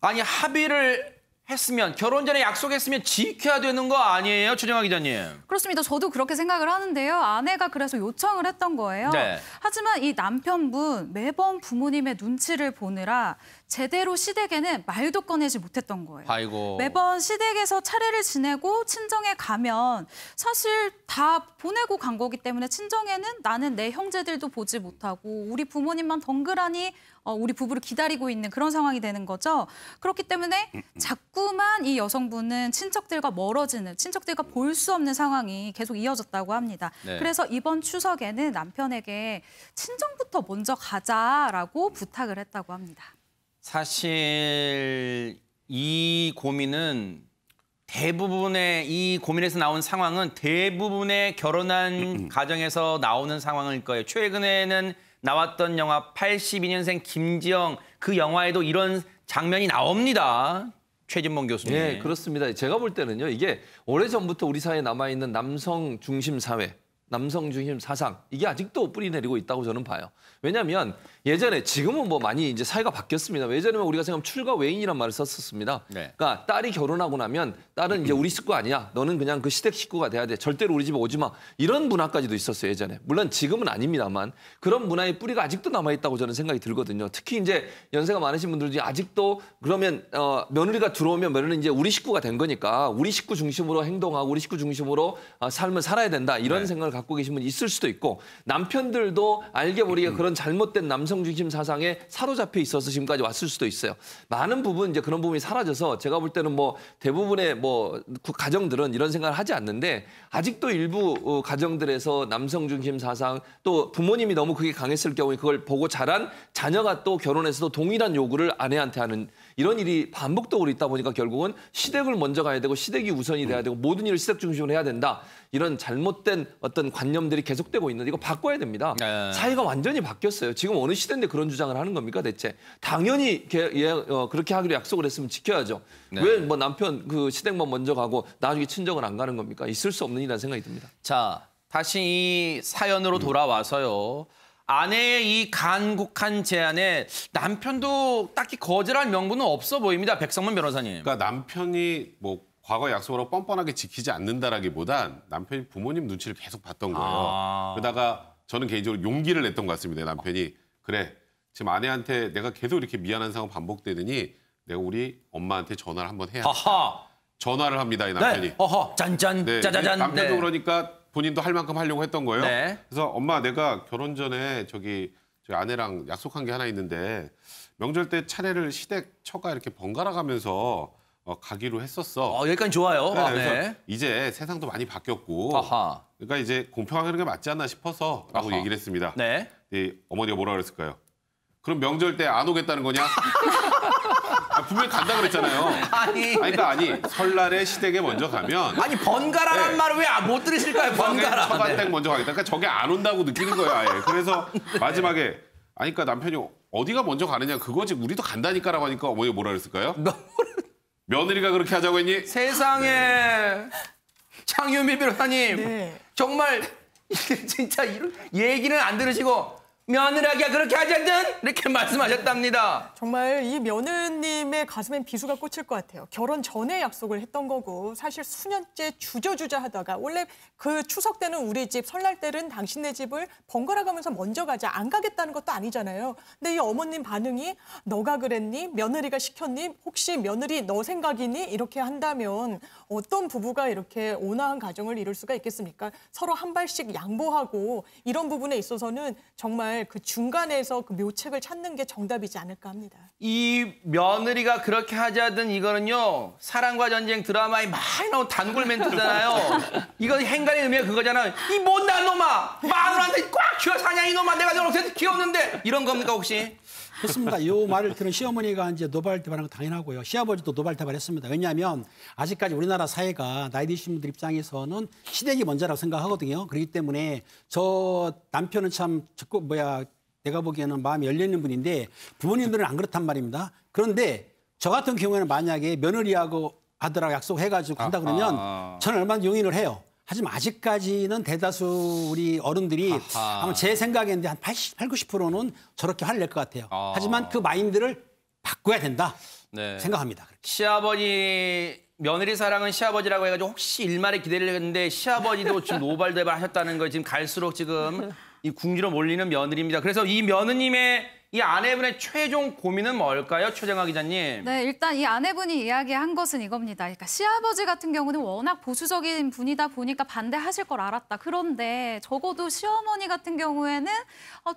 아니 합의를 했으면 결혼 전에 약속했으면 지켜야 되는 거 아니에요, 최정아 기자님? 그렇습니다. 저도 그렇게 생각을 하는데요. 아내가 그래서 요청을 했던 거예요. 네. 하지만 이 남편분 매번 부모님의 눈치를 보느라 제대로 시댁에는 말도 꺼내지 못했던 거예요. 아이고. 매번 시댁에서 차례를 지내고 친정에 가면 사실 다 보내고 간 거기 때문에 친정에는 나는 내 형제들도 보지 못하고 우리 부모님만 덩그러니 우리 부부를 기다리고 있는 그런 상황이 되는 거죠. 그렇기 때문에 자꾸만 이 여성분은 친척들과 멀어지는, 친척들과 볼 수 없는 상황이 계속 이어졌다고 합니다. 네. 그래서 이번 추석에는 남편에게 친정부터 먼저 가자라고 부탁을 했다고 합니다. 사실 이 고민은 이 고민에서 나온 상황은 대부분의 결혼한 가정에서 나오는 상황일 거예요. 최근에는 나왔던 영화 82년생 김지영 그 영화에도 이런 장면이 나옵니다. 최진봉 교수님. 네, 그렇습니다. 제가 볼 때는요. 이게 오래전부터 우리 사회에 남아있는 남성 중심 사회, 남성 중심 사상 이게 아직도 뿌리 내리고 있다고 저는 봐요. 왜냐하면 예전에 지금은 뭐 많이 이제 사회가 바뀌었습니다. 예전에는 우리가 생각하면 출가 외인이란 말을 썼었습니다. 네. 그러니까 딸이 결혼하고 나면 딸은 이제 우리 식구 아니야. 너는 그냥 그 시댁 식구가 돼야 돼. 절대로 우리 집에 오지 마. 이런 문화까지도 있었어요, 예전에. 물론 지금은 아닙니다만 그런 문화의 뿌리가 아직도 남아있다고 저는 생각이 들거든요. 특히 이제 연세가 많으신 분들 중에 아직도 그러면 며느리가 들어오면 며느리는 이제 우리 식구가 된 거니까 우리 식구 중심으로 행동하고 우리 식구 중심으로 삶을 살아야 된다. 이런 생각을 갖고 계신 분이 있을 수도 있고 남편들도 알게 모르게 그런 잘못된 남성 중심 사상에 사로잡혀 있어서 지금까지 왔을 수도 있어요. 많은 부분 이제 그런 부분이 사라져서 제가 볼 때는 뭐 대부분의 뭐 가정들은 이런 생각을 하지 않는데 아직도 일부 가정들에서 남성 중심 사상 또 부모님이 너무 그게 강했을 경우에 그걸 보고 자란 자녀가 또 결혼해서도 동일한 요구를 아내한테 하는 이런 일이 반복적으로 있다 보니까 결국은 시댁을 먼저 가야 되고 시댁이 우선이 돼야 되고 모든 일을 시댁 중심으로 해야 된다. 이런 잘못된 어떤 관념들이 계속되고 있는데 이거 바꿔야 됩니다. 사회가 완전히 바뀌었어요. 지금 어느 시대인데 그런 주장을 하는 겁니까 대체? 당연히 그렇게 하기로 약속을 했으면 지켜야죠. 네. 왜 뭐 남편 그 시댁만 먼저 가고 나중에 친정은 안 가는 겁니까? 있을 수 없는 일이라는 생각이 듭니다. 자, 다시 이 사연으로 돌아와서요. 아내의 이 간곡한 제안에 남편도 딱히 거절할 명분은 없어 보입니다. 백성문 변호사님. 그러니까 남편이 뭐 과거 약속을 뻔뻔하게 지키지 않는다라기보단 남편이 부모님 눈치를 계속 봤던 거예요. 그러다가 저는 개인적으로 용기를 냈던 것 같습니다. 남편이 그래 지금 아내한테 내가 계속 이렇게 미안한 상황 반복되더니 내가 우리 엄마한테 전화를 한번 해야 돼. 전화를 합니다. 이 남편이. 네. 짠짠 네. 짜자잔. 남편도 네. 그러니까 본인도 할 만큼 하려고 했던 거예요. 네. 그래서 엄마 내가 결혼 전에 저기 아내랑 약속한 게 하나 있는데 명절 때 차례를 시댁 처가 이렇게 번갈아 가면서 가기로 했었어. 여기까지 좋아요. 네, 네. 그래서 이제 세상도 많이 바뀌었고, 아하. 그러니까 이제 공평하게 하는 게 맞지 않나 싶어서라고 아하. 얘기를 했습니다. 네. 어머니가 뭐라 그랬을까요? 그럼 명절 때 안 오겠다는 거냐? 분명히 간다 그랬잖아요. 아니 설날에 시댁에 먼저 가면 아니 번갈아란 말을 왜 못 들으실까요? 번갈아. 처가댁 먼저 가겠다. 그러니까 저게 안 온다고 느끼는 거예요. 아예. 그래서 마지막에 그러니까 남편이 어디가 먼저 가느냐 그거지 우리도 간다니까라고 하니까 어머니가 뭐라 그랬을까요? 며느리가 그렇게 하자고 했니? 세상에 장윤비 변호사님 정말 진짜 이런 얘기는 안 들으시고 며느리가 그렇게 하자든 이렇게 말씀하셨답니다. 정말 이 며느님의 가슴엔 비수가 꽂힐 것 같아요. 결혼 전에 약속을 했던 거고 사실 수년째 주저주저 하다가 원래 그 추석 때는 우리 집, 설날 때는 당신네 집을 번갈아 가면서 먼저 가자. 안 가겠다는 것도 아니잖아요. 근데 이 어머님 반응이 너가 그랬니? 며느리가 시켰니? 혹시 며느리 너 생각이니? 이렇게 한다면 어떤 부부가 이렇게 온화한 가정을 이룰 수가 있겠습니까? 서로 한 발씩 양보하고 이런 부분에 있어서는 정말 그 중간에서 그 묘책을 찾는 게 정답이지 않을까 합니다. 이 며느리가 그렇게 하자든 이거는요. 사랑과 전쟁 드라마에 많이 나온 단골 멘트잖아요. 이거 행간의 의미가 그거잖아요. 이 못난 놈아! 마누라한테 꽉 쥐어 사냐 이놈아! 내가 너를 어떻게 키웠는데! 이런 겁니까 혹시? 그렇습니다. 이 말을 들은 시어머니가 이제 노발대발한 건 당연하고요. 시아버지도 노발대발했습니다. 왜냐하면 아직까지 우리나라 사회가 나이 드신 분들 입장에서는 시댁이 먼저라고 생각하거든요. 그렇기 때문에 저 남편은 참 내가 보기에는 마음이 열려있는 분인데 부모님들은 안 그렇단 말입니다. 그런데 저 같은 경우에는 만약에 며느리하고 아들하고 약속해가지고 간다 그러면 저는 얼마나 용인을 해요. 하지만 아직까지는 대다수 우리 어른들이 아마 제 생각인데 한 80, 90%는 저렇게 화를 낼 것 같아요. 하지만 그 마인드를 바꿔야 된다 생각합니다. 시아버지 며느리 사랑은 시아버지라고 해가지고 혹시 일말에 기대를 했는데 시아버지도 지금 노발대발 하셨다는 거 지금 갈수록 지금 이 궁지로 몰리는 며느리입니다. 그래서 이 며느님의 이 아내분의 최종 고민은 뭘까요? 최정아 기자님. 네, 일단 이 아내분이 이야기한 것은 이겁니다. 그러니까 시아버지 같은 경우는 워낙 보수적인 분이다 보니까 반대하실 걸 알았다. 그런데 적어도 시어머니 같은 경우에는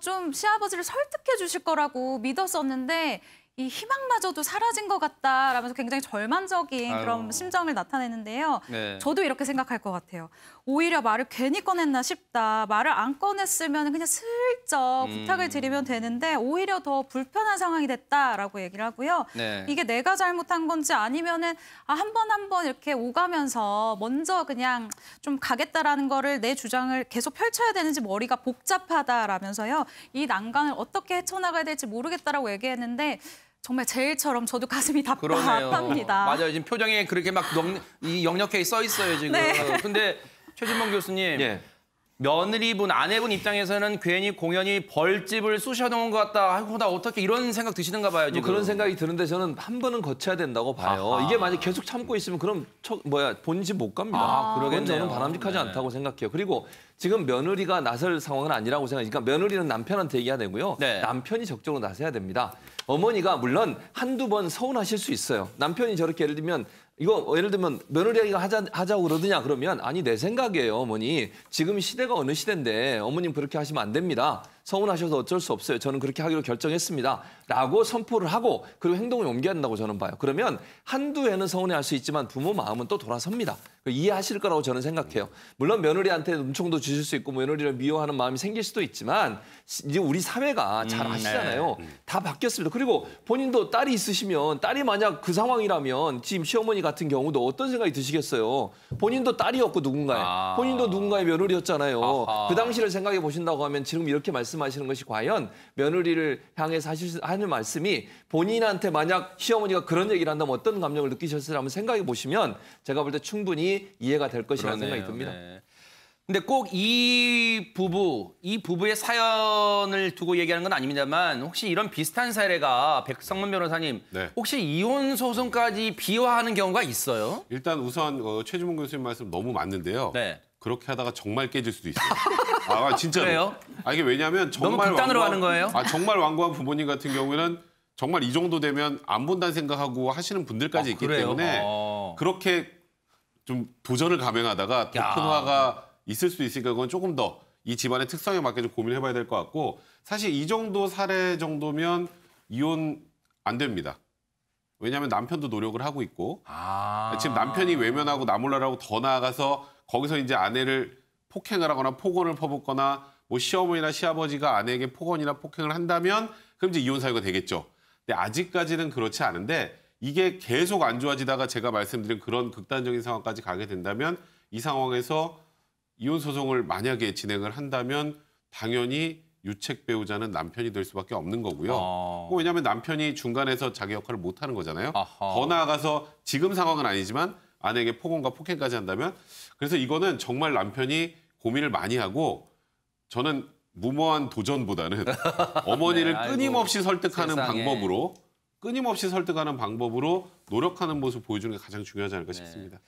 좀 시아버지를 설득해 주실 거라고 믿었었는데 이 희망마저도 사라진 것 같다라면서 굉장히 절망적인 그런 심정을 나타내는데요. 네. 저도 이렇게 생각할 것 같아요. 오히려 말을 괜히 꺼냈나 싶다. 말을 안 꺼냈으면 그냥 슬쩍 부탁을 드리면 되는데 오히려 더 불편한 상황이 됐다라고 얘기를 하고요. 네. 이게 내가 잘못한 건지 아니면은 한 번 이렇게 오가면서 먼저 그냥 좀 가겠다라는 거를 내 주장을 계속 펼쳐야 되는지 머리가 복잡하다라면서요. 이 난관을 어떻게 헤쳐나가야 될지 모르겠다라고 얘기했는데 정말 제일처럼 저도 가슴이 답답합니다. 맞아요. 지금 표정에 그렇게 막 역력하게 써 있어요, 지금. 네. 근데 최진봉 교수님. 며느리분, 아내분 입장에서는 괜히 공연히 벌집을 쑤셔놓은 것 같다. 아이고, 나 어떻게 이런 생각 드시는가 봐요, 지금. 그런 생각이 드는데 저는 한 번은 거쳐야 된다고 봐요. 이게 만약 계속 참고 있으면 그럼 본집 못 갑니다. 그건 저는 바람직하지 않다고 생각해요. 그리고 지금 며느리가 나설 상황은 아니라고 생각해요. 그러니까 며느리는 남편한테 얘기해야 되고요. 남편이 적극적으로 나서야 됩니다. 어머니가 물론 한두 번 서운하실 수 있어요. 남편이 저렇게 예를 들면 며느리가 하자고 그러느냐 그러면 아니 내 생각이에요 어머니. 지금 시대가 어느 시대인데 어머님 그렇게 하시면 안 됩니다. 서운하셔서 어쩔 수 없어요. 저는 그렇게 하기로 결정했습니다. 라고 선포를 하고 그리고 행동을 옮겨야 한다고 저는 봐요. 그러면 한두 해는 서운해할 수 있지만 부모 마음은 또 돌아섭니다. 이해하실 거라고 저는 생각해요. 물론 며느리한테 음총도 주실 수 있고 며느리를 미워하는 마음이 생길 수도 있지만 이제 우리 사회가 잘 아시잖아요. 다 바뀌었습니다. 그리고 본인도 딸이 있으시면 딸이 만약 그 상황이라면 지금 시어머니 같은 경우도 어떤 생각이 드시겠어요. 본인도 딸이었고 누군가의. 본인도 누군가의 며느리였잖아요. 그 당시를 생각해 보신다고 하면 지금 이렇게 말씀하시는 것이 과연 며느리를 향해서 하는 말씀이 본인한테 만약 시어머니가 그런 얘기를 한다면 어떤 감정을 느끼셨을까 한번 생각해 보시면 제가 볼 때 충분히 이해가 될 것이라는 생각이 듭니다. 근데 꼭 이 부부의 사연을 두고 얘기하는 건 아닙니다만 혹시 이런 비슷한 사례가 백성문 변호사님 혹시 이혼 소송까지 비화하는 경우가 있어요? 일단 우선 최진봉 교수님 말씀 너무 맞는데요. 그렇게 하다가 정말 깨질 수도 있어요. 진짜로. 그래요? 이게 왜냐하면 정말 너무 극단으로 가는 거예요? 정말 완고한 부모님 같은 경우에는 정말 이 정도 되면 안 본다는 생각하고 하시는 분들까지 있기 때문에 그렇게 좀 도전을 감행하다가 더 큰 화가 있을 수 있으니까 그건 조금 더 이 집안의 특성에 맞게 좀 고민을 해봐야 될 것 같고 사실 이 정도 사례 정도면 이혼 안 됩니다. 왜냐하면 남편도 노력을 하고 있고 지금 남편이 외면하고 나 몰라라고 더 나아가서 거기서 이제 아내를 폭행을 하거나 폭언을 퍼붓거나 뭐 시어머니나 시아버지가 아내에게 폭언이나 폭행을 한다면 그럼 이제 이혼 사유가 되겠죠. 근데 아직까지는 그렇지 않은데 이게 계속 안 좋아지다가 제가 말씀드린 그런 극단적인 상황까지 가게 된다면 이 상황에서 이혼 소송을 만약에 진행을 한다면 당연히 유책 배우자는 남편이 될 수밖에 없는 거고요. 왜냐하면 남편이 중간에서 자기 역할을 못하는 거잖아요. 더 나아가서 지금 상황은 아니지만 아내에게 폭언과 폭행까지 한다면 그래서 이거는 정말 남편이 고민을 많이 하고 저는 무모한 도전보다는 어머니를 네, 끊임없이 설득하는 세상에. 방법으로 노력하는 모습 보여주는 게 가장 중요하지 않을까 싶습니다.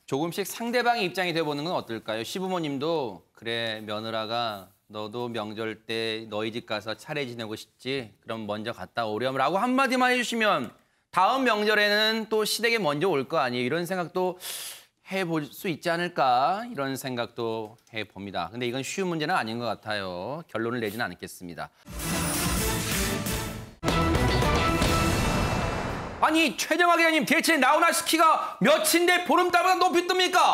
조금씩 상대방의 입장이 돼보는 건 어떨까요? 시부모님도 그래 며느라가 너도 명절 때 너희 집 가서 차례 지내고 싶지? 그럼 먼저 갔다 오렴라고 한마디만 해주시면 다음 명절에는 또 시댁에 먼저 올 거 아니에요. 이런 생각도 해볼 수 있지 않을까 이런 생각도 해봅니다. 근데 이건 쉬운 문제는 아닌 것 같아요. 결론을 내지는 않겠습니다. 아니 최정화 기자님 대체 나훈아 씨 키가 몇인데 보름달보다 높이 뜹니까?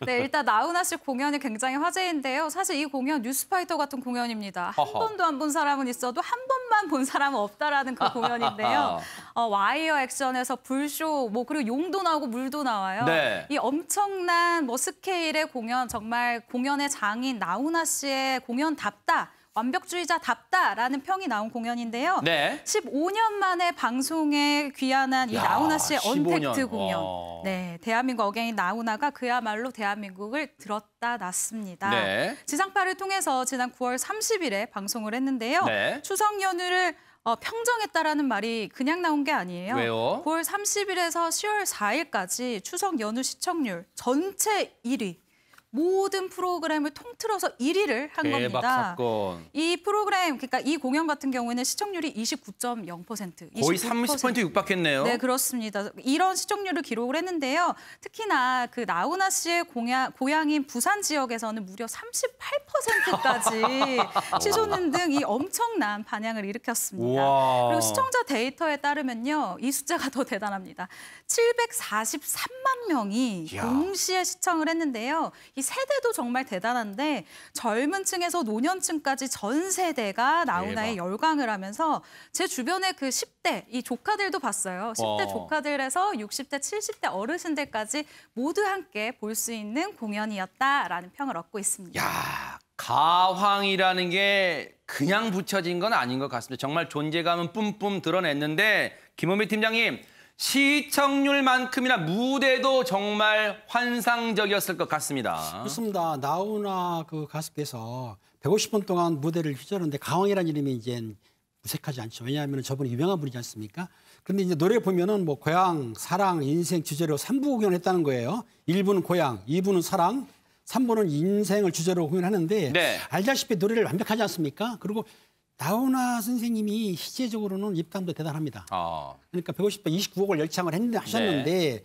네, 일단 나훈아 씨 공연이 굉장히 화제인데요. 사실 이 공연 뉴스파이터 같은 공연입니다. 한 번도 안 본 사람은 있어도 한 번만 본 사람은 없다라는 그 공연인데요. 와이어 액션에서 불쇼, 뭐 그리고 용도 나오고 물도 나와요. 네. 이 엄청난 뭐 스케일의 공연, 정말 공연의 장인 나훈아 씨의 공연답다. 완벽주의자답다라는 평이 나온 공연인데요. 네. 15년 만에 방송에 귀환한 이 나훈아 씨의 15년. 언택트 공연. 네, 대한민국 어게인 나훈아가 그야말로 대한민국을 들었다 놨습니다. 네. 지상파를 통해서 지난 9월 30일에 방송을 했는데요. 네. 추석 연휴를 평정했다라는 말이 그냥 나온 게 아니에요. 왜요? 9월 30일에서 10월 4일까지 추석 연휴 시청률 전체 1위. 모든 프로그램을 통틀어서 1위를 한 대박 겁니다. 사건. 이 프로그램, 그러니까 이 공연 같은 경우에는 시청률이 29.0%. 거의 30% 육박했네요. 네, 그렇습니다. 이런 시청률을 기록을 했는데요. 특히나 그 나훈아 씨의 고향인 부산 지역에서는 무려 38%까지 치솟는 등 이 엄청난 반향을 일으켰습니다. 우와. 그리고 시청자 데이터에 따르면요. 이 숫자가 더 대단합니다. 743만 명이 이야. 동시에 시청을 했는데요. 이 세대도 정말 대단한데 젊은 층에서 노년층까지 전 세대가 나훈아에 대박. 열광을 하면서 제 주변에 그 10대, 이 조카들도 봤어요. 10대 조카들에서 60대, 70대 어르신들까지 모두 함께 볼 수 있는 공연이었다라는 평을 얻고 있습니다. 야, 가황이라는 게 그냥 붙여진 건 아닌 것 같습니다. 정말 존재감은 뿜뿜 드러냈는데 김은배 팀장님, 시청률만큼이나 무대도 정말 환상적이었을 것 같습니다. 그렇습니다. 나훈아 그 가수께서 150분 동안 무대를 휘저었는데 가왕이라는 이름이 이제 무색하지 않죠. 왜냐하면 저분이 유명한 분이지 않습니까? 그런데 이제 노래 보면은 뭐 고향, 사랑, 인생 주제로 3부 공연을 했다는 거예요. 1부는 고향, 2부는 사랑, 3부는 인생을 주제로 공연하는데 네. 알다시피 노래를 완벽하지 않습니까? 그리고 나훈아 선생님이 시제적으로는 입담도 대단합니다. 그러니까 150번 29곡을 열창을 하셨는데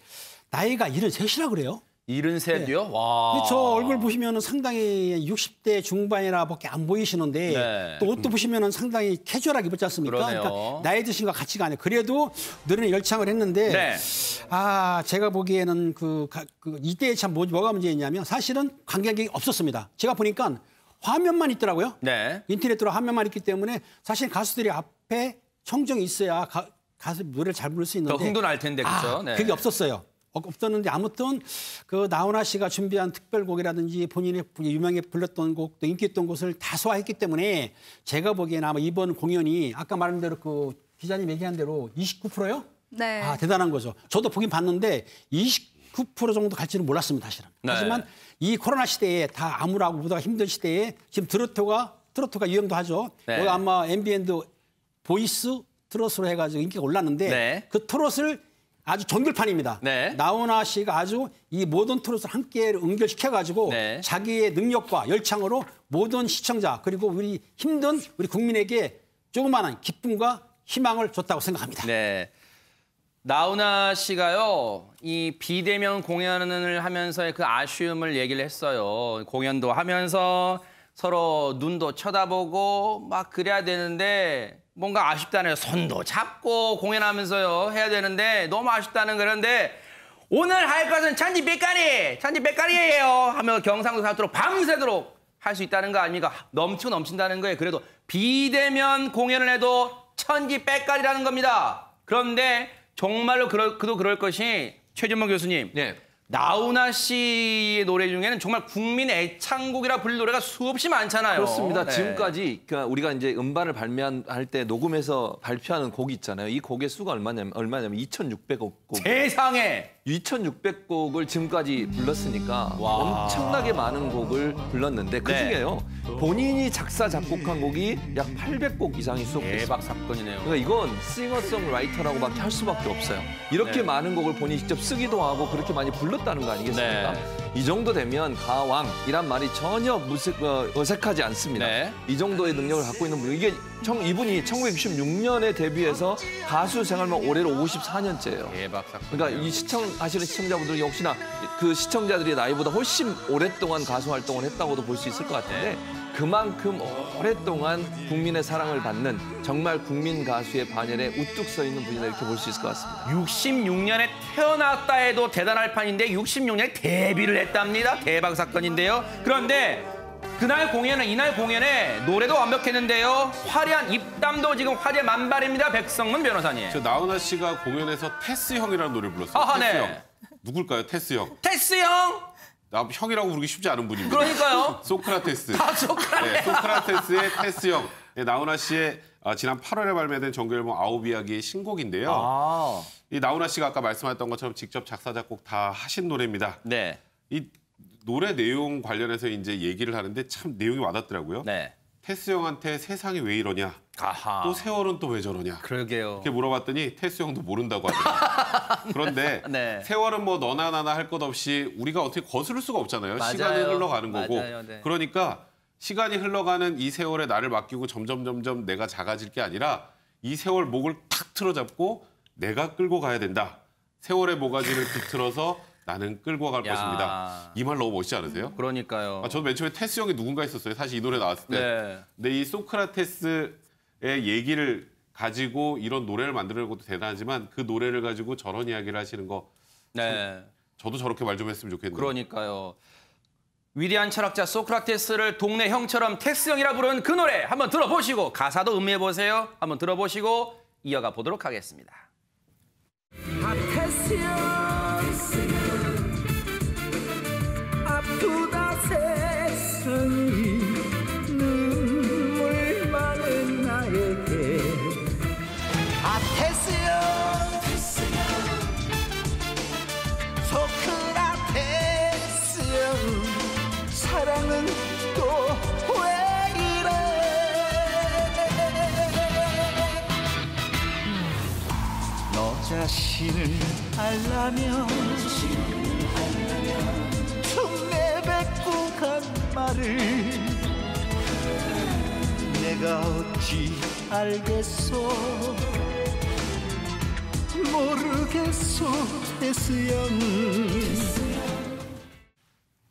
나이가 73이라 그래요. 73이요? 와. 그렇죠. 얼굴 보시면 상당히 60대 중반이라밖에 안 보이시는데 네. 또 옷도 보시면 상당히 캐주얼하게 입었지 않습니까? 그러네요. 그러니까 나이 드신 것 같지가 않아요. 그래도 노래는 열창을 했는데 네. 제가 보기에는 이때에 참 뭐가 문제였냐면 사실은 관객이 없었습니다. 제가 보니까 화면만 있더라고요. 네. 인터넷으로 화면만 있기 때문에 사실 가수들이 앞에 청정이 있어야 가수 노래를 잘 부를 수 있는데 더 흥도 날 텐데 그렇죠. 네. 그게 없었어요. 없었는데 아무튼 그 나훈아 씨가 준비한 특별곡이라든지 본인이 유명하게 불렀던 곡, 또 인기 있던 곳을 다 소화했기 때문에 제가 보기에는 아마 이번 공연이 아까 말한 대로 그 기자님 얘기한 대로 29%요? 네. 대단한 거죠. 저도 보긴 봤는데 29% 정도 갈지는 몰랐습니다, 사실은. 네. 하지만 이 코로나 시대에 다 암울하고 보다가 힘든 시대에 지금 트로트가 유행도 하죠. 네. 여기 아마 앰비언트 보이스 트로트로 해가지고 인기가 올랐는데 네. 그 트로트를 아주 정글판입니다. 네. 나훈아 씨가 아주 이 모든 트로트를 함께 연결시켜가지고 네. 자기의 능력과 열창으로 모든 시청자 그리고 우리 힘든 우리 국민에게 조그마한 기쁨과 희망을 줬다고 생각합니다. 네. 나훈아 씨가요, 이 비대면 공연을 하면서의 그 아쉬움을 얘기를 했어요. 공연도 하면서 서로 눈도 쳐다보고 막 그래야 되는데 뭔가 아쉽다네요. 손도 잡고 공연하면서요 해야 되는데 너무 아쉽다는 그런데 오늘 할 것은 천지 빽가리예요 하며 경상도 사투로 밤새도록 할 수 있다는 거 아닙니까? 넘치고 넘친다는 거예요. 그래도 비대면 공연을 해도 천지 빽가리라는 겁니다. 그런데 정말로 그도 그럴 것이 최진봉 교수님. 네. 나훈아 씨의 노래 중에는 정말 국민 애창곡이라 불릴 노래가 수없이 많잖아요. 그렇습니다. 네. 지금까지 그러니까 우리가 이제 음반을 발매할 때 녹음해서 발표하는 곡이 있잖아요. 이 곡의 수가 얼마냐면 2,600곡. 세상에! 2,600곡을 지금까지 불렀으니까 엄청나게 많은 곡을 불렀는데 그중에요. 본인이 작사 작곡한 곡이 약 800곡 이상이 수록됐어요. 대박 사건이네요. 그러니까 이건 싱어송라이터라고밖에 할 수밖에 없어요. 이렇게 많은 곡을 본인이 직접 쓰기도 하고 그렇게 많이 불렀다는 거 아니겠습니까? 이 정도 되면 가왕이란 말이 전혀 어색하지 않습니다. 이 정도의 능력을 갖고 있는 분. 이분이 1966년에 데뷔해서 가수 생활만 올해로 54년째예요. 대박 사건. 그러니까 이 시청하시는 시청자분들이 혹시나 그 시청자들이 나이보다 훨씬 오랫동안 가수 활동을 했다고도 볼 수 있을 것 같은데 그만큼 오랫동안 국민의 사랑을 받는 정말 국민 가수의 반열에 우뚝 서 있는 분이다 이렇게 볼 수 있을 것 같습니다. 66년에 태어났다 해도 대단할 판인데 66년에 데뷔를 했답니다. 대박 사건인데요. 그런데 이날 공연에 노래도 완벽했는데요. 화려한 입담도 지금 화제 만발입니다. 백성문 변호사님. 저 나훈아 씨가 공연에서 테스 형이라는 노래를 불렀어요. 아하, 테스 네. 형. 누굴까요? 테스 형. 테스 형! 나 형이라고 부르기 쉽지 않은 분입니다. 그러니까요. 소크라테스. 소크라테스. 네, 소크라테스의 테스 형. 네, 나훈아 씨의 지난 8월에 발매된 정규앨범 아홉 이야기의 신곡인데요. 이 나훈아 씨가 아까 말씀하셨던 것처럼 직접 작사 작곡 다 하신 노래입니다. 네. 이 노래 내용 관련해서 이제 얘기를 하는데 참 내용이 와닿더라고요. 네. 테스 형한테 세상이 왜 이러냐? 아하. 또 세월은 또 왜 저러냐? 그러게요. 이렇게 물어봤더니 테스 형도 모른다고 하더라고요. 그런데 네. 세월은 뭐 너나 나나 할 것 없이 우리가 어떻게 거스를 수가 없잖아요. 맞아요. 시간이 흘러가는 거고. 맞아요. 네. 그러니까 시간이 흘러가는 이 세월에 나를 맡기고 점점 내가 작아질 게 아니라 이 세월 목을 탁 틀어잡고 내가 끌고 가야 된다. 세월의 모가지를 비틀어서 나는 끌고 갈 것입니다. 이 말 너무 멋있지 않으세요? 그러니까요. 저도 맨 처음에 테스 형이 누군가 했었어요. 사실 이 노래 나왔을 때. 네. 근데 이 소크라테스의 얘기를 가지고 이런 노래를 만드는 것도 대단하지만 그 노래를 가지고 저런 이야기를 하시는 거 네. 저도 저렇게 말 좀 했으면 좋겠네요. 그러니까요. 위대한 철학자 소크라테스를 동네 형처럼 테스 형이라 부르는 그 노래 한번 들어보시고 가사도 음미해 보세요. 한번 들어보시고 이어가 보도록 하겠습니다. 테스 형 아프다 세상이 눈물 많은 나에게 테스 형 소크라테스 형 사랑은 또 왜 이래 너 자신을 알라면 좀 내뱉고 간 말을 내가 어찌 알겠소 모르겠소 테스 형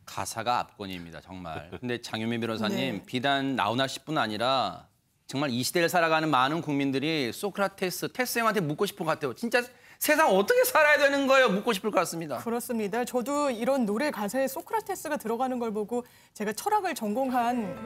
가사가 압권입니다. 정말. 근데 장윤미 변호사님 비단 나훈아 씨뿐 아니라 정말 이 시대를 살아가는 많은 국민들이 소크라테스, 테스 형한테 묻고 싶은 것 같아요. 진짜 세상 어떻게 살아야 되는 거예요? 묻고 싶을 것 같습니다. 그렇습니다. 저도 이런 노래 가사에 소크라테스가 들어가는 걸 보고 제가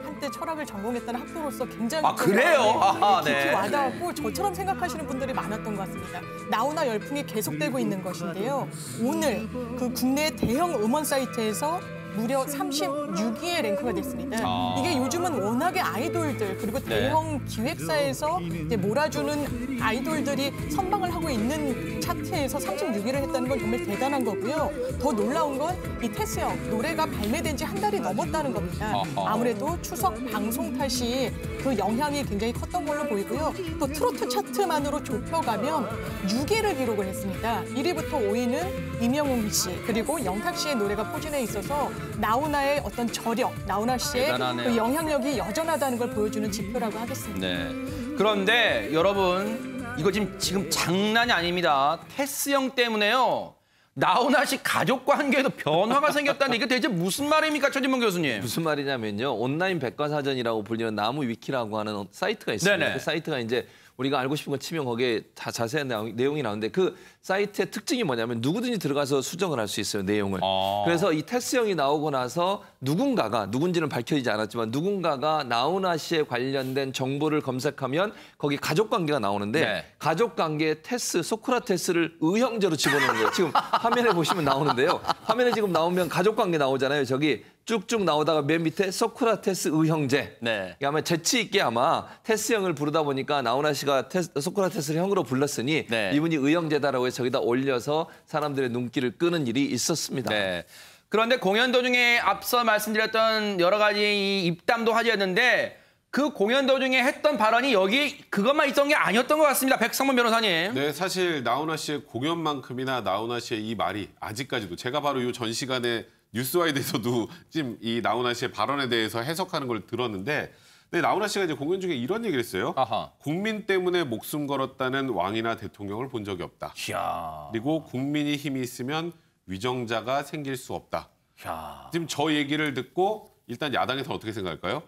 한때 철학을 전공했다는 학부로서 굉장히 그래요? 아하, 깊이 네. 와닿았고 저처럼 생각하시는 분들이 많았던 것 같습니다. 나훈아 열풍이 계속되고 있는 것인데요. 오늘 그 국내 대형 음원 사이트에서 무려 36위에 랭크가 됐습니다. 이게 요즘은 워낙에 아이돌들 그리고 대형 기획사에서 이제 몰아주는 아이돌들이 선방을 하고 있는 차트에서 36위를 했다는 건 정말 대단한 거고요. 더 놀라운 건 이 테스 형 노래가 발매된 지 한 달이 넘었다는 겁니다. 아무래도 추석 방송 탓이 그 영향이 굉장히 컸던 걸로 보이고요. 또 트로트 차트만으로 좁혀가면 6위를 기록을 했습니다. 1위부터 5위는 임영웅 씨 그리고 영탁 씨의 노래가 포진해 있어서 나훈아의 어떤 저력, 나훈아 씨의 그 영향력이 여전하다는 걸 보여주는 지표라고 하겠습니다. 네. 그런데 여러분 이거 지금 장난이 아닙니다. 테스 형 때문에요. 나훈아 씨 가족과 관계에도 변화가 생겼다는 이게 대체 무슨 말입니까, 최진봉 교수님? 무슨 말이냐면요. 온라인 백과사전이라고 불리는 나무 위키라고 하는 사이트가 있습니다. 네네. 그 사이트가 이제 우리가 알고 싶은 거 치면 거기에 다 자세한 내용이 나오는데 그 사이트의 특징이 뭐냐면 누구든지 들어가서 수정을 할 수 있어요, 내용을. 그래서 이 테스형이 나오고 나서 누군가가, 누군지는 밝혀지지 않았지만 누군가가 나훈아 씨에 관련된 정보를 검색하면 거기 가족관계가 나오는데 네. 가족관계에 소크라테스를 의형제로 집어넣는 거예요. 지금 화면에 보시면 나오는데요. 화면에 지금 나오면 가족관계 나오잖아요. 저기 쭉쭉 나오다가 맨 밑에 소크라테스 의형제. 네. 아마 재치 있게 아마 테스 형을 부르다 보니까 나훈아 씨가 소크라테스를 형으로 불렀으니 네. 이분이 의형제다라고 해서 저기다 올려서 사람들의 눈길을 끄는 일이 있었습니다. 네. 그런데 공연 도중에 앞서 말씀드렸던 여러 가지 이 입담도 화제였는데 그 공연 도중에 했던 발언이 여기 그것만 있던 게 아니었던 것 같습니다. 백성문 변호사님. 네, 사실 나훈아 씨의 공연만큼이나 나훈아 씨의 이 말이 아직까지도 제가 바로 이 전 시간에 뉴스와이드에서도 지금 이 나훈아 씨의 발언에 대해서 해석하는 걸 들었는데 네, 나훈아 씨가 이제 공연 중에 이런 얘기를 했어요. 아하. 국민 때문에 목숨 걸었다는 왕이나 대통령을 본 적이 없다. 이야. 그리고 국민이 힘이 있으면 위정자가 생길 수 없다. 이야. 지금 저 얘기를 듣고 일단 야당에서 어떻게 생각할까요?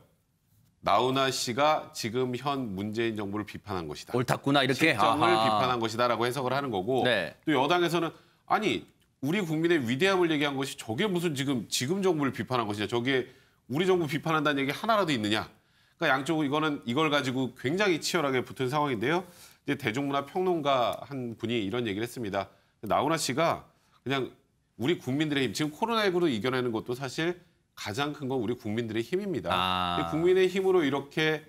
나훈아 씨가 지금 현 문재인 정부를 비판한 것이다. 옳았구나 이렇게. 실정을 아하. 비판한 것이다라고 해석을 하는 거고 네. 또 여당에서는 아니 우리 국민의 위대함을 얘기한 것이 저게 무슨 지금 정부를 비판한 것이냐. 저게 우리 정부 비판한다는 얘기 하나라도 있느냐. 그러니까 양쪽은 이걸 가지고 굉장히 치열하게 붙은 상황인데요. 이제 대중문화 평론가 한 분이 이런 얘기를 했습니다. 나훈아 씨가 그냥 우리 국민들의 힘, 지금 코로나19로 이겨내는 것도 사실 가장 큰 건 우리 국민들의 힘입니다. 국민의 힘으로 이렇게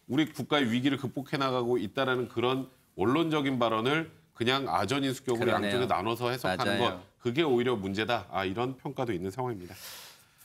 우리 국가의 위기를 극복해 나가고 있다라는 그런 원론적인 발언을 그냥 아전인수격으로 그러네요. 양쪽에 나눠서 해석하는 맞아요. 것, 그게 오히려 문제다. 이런 평가도 있는 상황입니다.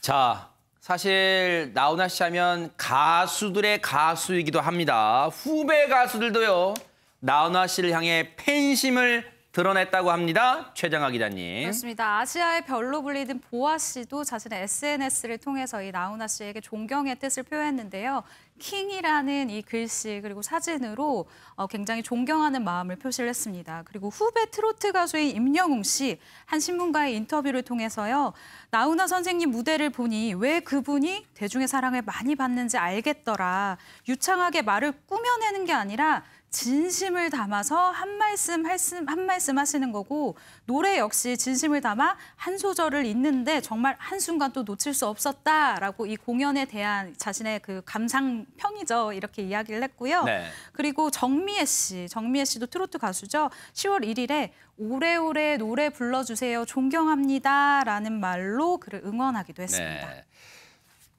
자, 사실 나훈아 씨 하면 가수들의 가수이기도 합니다. 후배 가수들도요. 나훈아 씨를 향해 팬심을 드러냈다고 합니다. 최정아 기자님. 그렇습니다. 아시아의 별로 불리던 보아 씨도 자신의 SNS를 통해서 이 나훈아 씨에게 존경의 뜻을 표했는데요. 킹이라는 이 글씨 그리고 사진으로 굉장히 존경하는 마음을 표시를 했습니다. 그리고 후배 트로트 가수인 임영웅 씨 한 신문과의 인터뷰를 통해서요. 나훈아 선생님 무대를 보니 왜 그분이 대중의 사랑을 많이 받는지 알겠더라. 유창하게 말을 꾸며내는 게 아니라 진심을 담아서 한 말씀 하시는 거고 노래 역시 진심을 담아 한 소절을 읽는데 정말 한순간 또 놓칠 수 없었다라고 이 공연에 대한 자신의 그 감상평이죠. 이렇게 이야기를 했고요. 네. 그리고 정미애 씨도 트로트 가수죠. 10월 1일에 오래오래 노래 불러주세요. 존경합니다라는 말로 그를 응원하기도 했습니다. 네.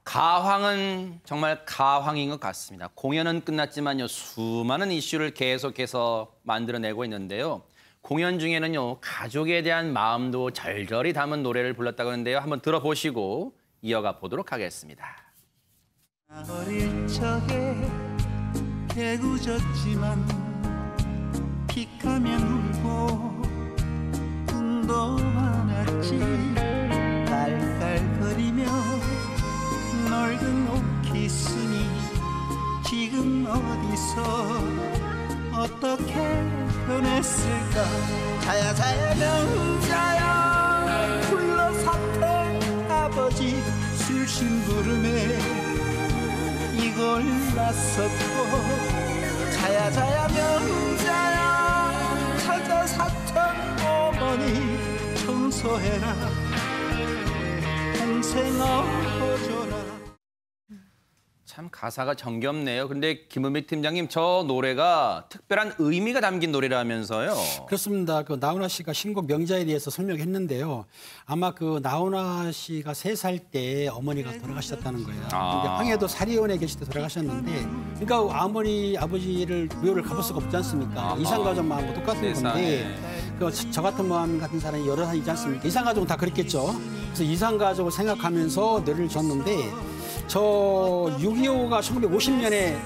가황은 정말 가황인 것 같습니다. 공연은 끝났지만요. 수많은 이슈를 계속해서 만들어내고 있는데요. 공연 중에는요. 가족에 대한 마음도 절절히 담은 노래를 불렀다고 하는데요. 한번 들어보시고 이어가 보도록 하겠습니다. 어릴 적에 개구졌지만 픽하면 울고 꿈도 많았지 깔깔거리며 낡은 옷 있으니 지금 어디서 어떻게 변했을까 자야 명자야 불러 사태 아버지 술심부름에 이걸 났었고 자야 명자야 찾아 사천 어머니 청소해라 동생 업어줘라. 참 가사가 정겹네요. 근데 김은미 팀장님 저 노래가 특별한 의미가 담긴 노래라면서요. 그렇습니다. 그 나훈아 씨가 신곡 명자에 대해서 설명했는데요. 아마 그 나훈아 씨가 3살 때 어머니가 돌아가셨다는 거예요. 근데 황해도 사리원에 계실 때 돌아가셨는데 그러니까 아버지를 묘를 가볼 수가 없지 않습니까? 이산가족 마음과 똑같은 건데 저 같은 마음 같은 사람이 여러 살이지 않습니까? 이산가족은 다 그랬겠죠. 그래서 이산가족을 생각하면서 노래를 줬는데 저 6.25가 1950년에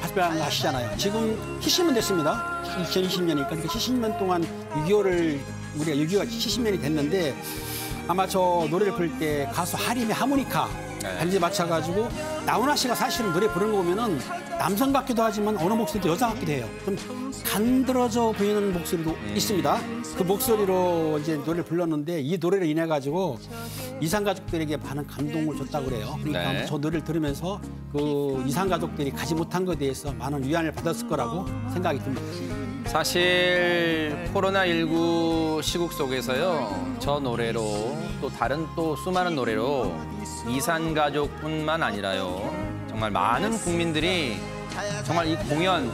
발표한 거 아시잖아요. 지금 70년 됐습니다. 2020년이니까. 그러니까 70년 동안 6.25를 우리가 6.25가 70년이 됐는데 아마 저 노래를 부를 때 가수 하림의 하모니카 반주에 맞춰가지고 나훈아 씨가 사실은 노래 부르는 거 보면은 남성 같기도 하지만 어느 목소리도 여자 같기도 해요. 좀 간드러져 보이는 목소리도 있습니다. 그 목소리로 이제 노래를 불렀는데 이 노래를 인해 가지고 이산가족들에게 많은 감동을 줬다고 그래요. 그러니까 네. 저 노래를 들으면서 그 이산가족들이 가지 못한 것에 대해서 많은 위안을 받았을 거라고 생각이 듭니다. 사실 코로나19 시국 속에서요. 저 노래로 또 다른 또 수많은 노래로 이산가족뿐만 아니라요. 정말 많은 국민들이 정말 이 공연,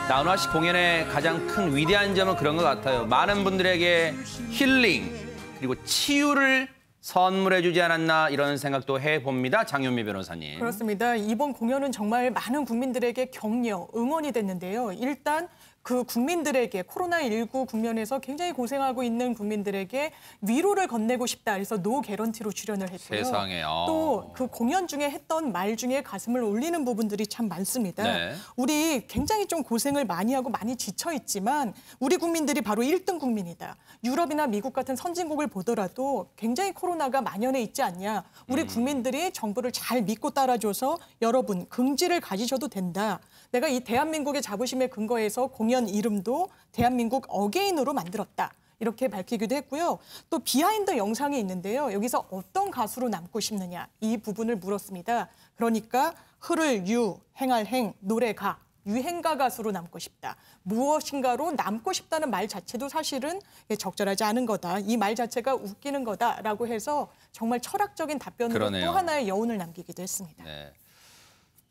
나훈아 씨 공연의 가장 큰 위대한 점은 그런 것 같아요. 많은 분들에게 힐링 그리고 치유를 선물해주지 않았나 이런 생각도 해봅니다. 장윤미 변호사님. 그렇습니다. 이번 공연은 정말 많은 국민들에게 격려, 응원이 됐는데요. 일단 그 국민들에게 코로나19 국면에서 굉장히 고생하고 있는 국민들에게 위로를 건네고 싶다. 그래서 노 개런티로 출연을 했고요. 세상에. 또 그 공연 중에 했던 말 중에 가슴을 울리는 부분들이 참 많습니다. 네. 우리 굉장히 좀 고생을 많이 하고 많이 지쳐 있지만 우리 국민들이 바로 1등 국민이다. 유럽이나 미국 같은 선진국을 보더라도 굉장히 코로나가 만연해 있지 않냐. 우리 국민들이 정부를 잘 믿고 따라줘서 여러분 긍지를 가지셔도 된다. 내가 이 대한민국의 자부심에 근거해서 공연 이름도 대한민국 어게인으로 만들었다. 이렇게 밝히기도 했고요. 또 비하인드 영상이 있는데요. 여기서 어떤 가수로 남고 싶느냐 이 부분을 물었습니다. 그러니까 흐를 유, 행할 행, 노래가, 유행가 가수로 남고 싶다. 무엇인가로 남고 싶다는 말 자체도 사실은 적절하지 않은 거다. 이 말 자체가 웃기는 거다라고 해서 정말 철학적인 답변으로 그러네요. 또 하나의 여운을 남기기도 했습니다. 네.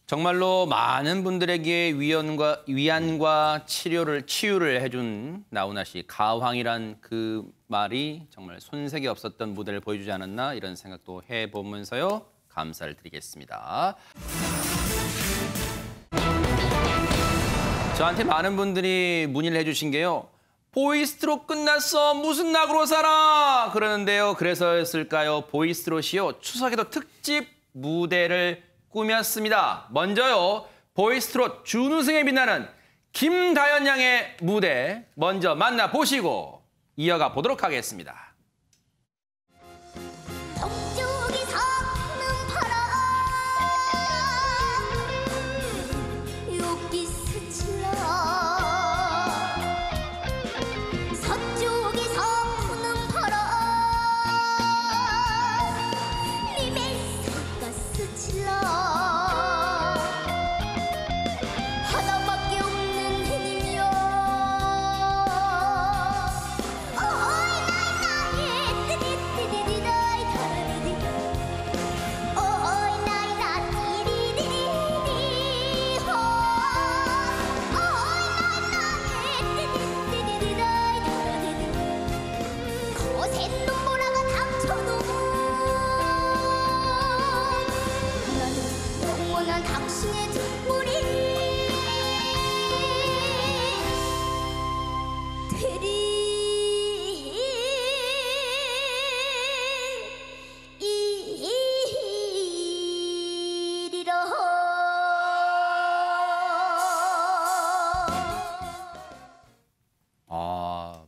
정말로 많은 분들에게 위안과 치유를 해준 나훈아 씨, 가황이란 그 말이 정말 손색이 없었던 무대를 보여주지 않았나 이런 생각도 해보면서요. 감사를 드리겠습니다. 저한테 많은 분들이 문의를 해주신 게요. 보이스트롯 끝났어. 무슨 낙으로 살아. 그러는데요. 그래서였을까요? 보이스트롯이요. 추석에도 특집 무대를 꾸몄습니다. 먼저요. 보이스트롯 준우승에 빛나는 김다연 양의 무대 먼저 만나보시고 이어가 보도록 하겠습니다.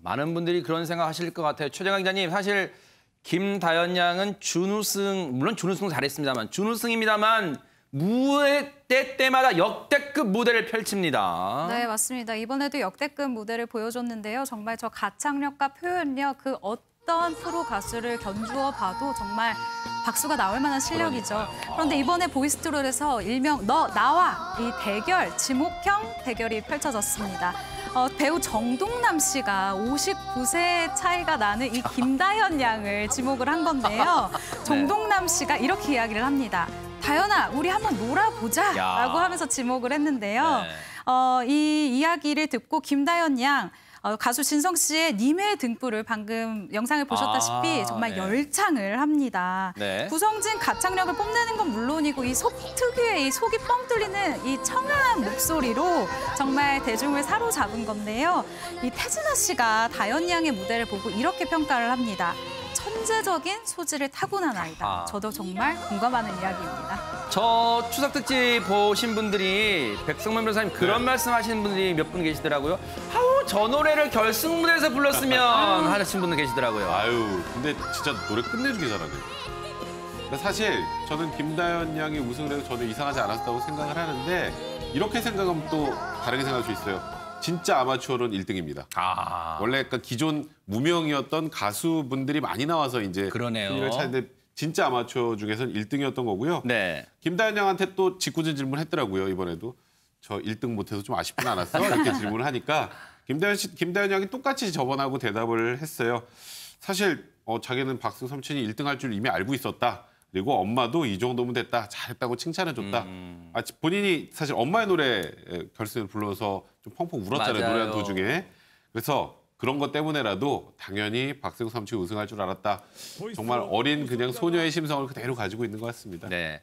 많은 분들이 그런 생각하실 것 같아요. 최정강 기자님, 사실 김다연 양은 준우승, 물론 준우승 잘했습니다만 준우승입니다만 무대 때마다 역대급 무대를 펼칩니다. 네, 맞습니다. 이번에도 역대급 무대를 보여줬는데요. 정말 저 가창력과 표현력, 그 어떤 프로 가수를 견주어 봐도 정말 박수가 나올 만한 실력이죠. 그런데 이번에 보이스트롯에서 일명 너 나와 이 대결, 지목형 대결이 펼쳐졌습니다. 배우 정동남 씨가 59세 차이가 나는 이 김다연 양을 지목을 한 건데요. 정동남 씨가 이렇게 이야기를 합니다. 다연아, 우리 한번 놀아보자 라고 하면서 지목을 했는데요. 이 이야기를 듣고 김다연 양, 가수 진성 씨의 님의 등불을 방금 영상을 보셨다시피 정말 열창을 합니다. 구성진 가창력을 뽐내는 건 물론이고 이 속 특유의 이 속이 뻥 뚫리는 이 청아한 목소리로 정말 대중을 사로잡은 건데요. 이 태진아 씨가 다연 양의 무대를 보고 이렇게 평가를 합니다. 천재적인 소질을 타고난 아이다. 저도 정말 공감하는 이야기입니다. 저 추석 특집 보신 분들이 백성만 변호사님 그런 말씀하시는 분들이 몇 분 계시더라고요. 아우 저 노래를 결승 무대에서 불렀으면 하시는 분들 계시더라고요. 아유 근데 진짜 노래 끝내주기 잘하네. 사실 저는 김다연 양이 우승을 해서 저는 이상하지 않았다고 생각을 하는데 이렇게 생각하면 또 다르게 생각할 수 있어요. 진짜 아마추어는 1등입니다. 원래 약간 기존 무명이었던 가수분들이 많이 나와서 이제 그러네요. 순위를 찾는데 진짜 아마추어 중에서는 1등이었던 거고요. 네. 김다현 양한테 또 직구준 질문했더라고요. 이번에도. 저 1등 못해서 좀 아쉽진 않았어? 이렇게 질문을 하니까 김다현 양이 똑같이 저번하고 대답을 했어요. 사실 자기는 박승 삼촌이 1등 할 줄 이미 알고 있었다. 그리고 엄마도 이 정도면 됐다. 잘했다고 칭찬해줬다. 본인이 사실 엄마의 노래 결승을 불러서 좀 펑펑 울었잖아요. 맞아요. 노래한 도중에. 그래서 그런 것 때문에라도 당연히 박승 삼촌이 우승할 줄 알았다. 정말 어린 그냥 소녀의 심성을 그대로 가지고 있는 것 같습니다. 네.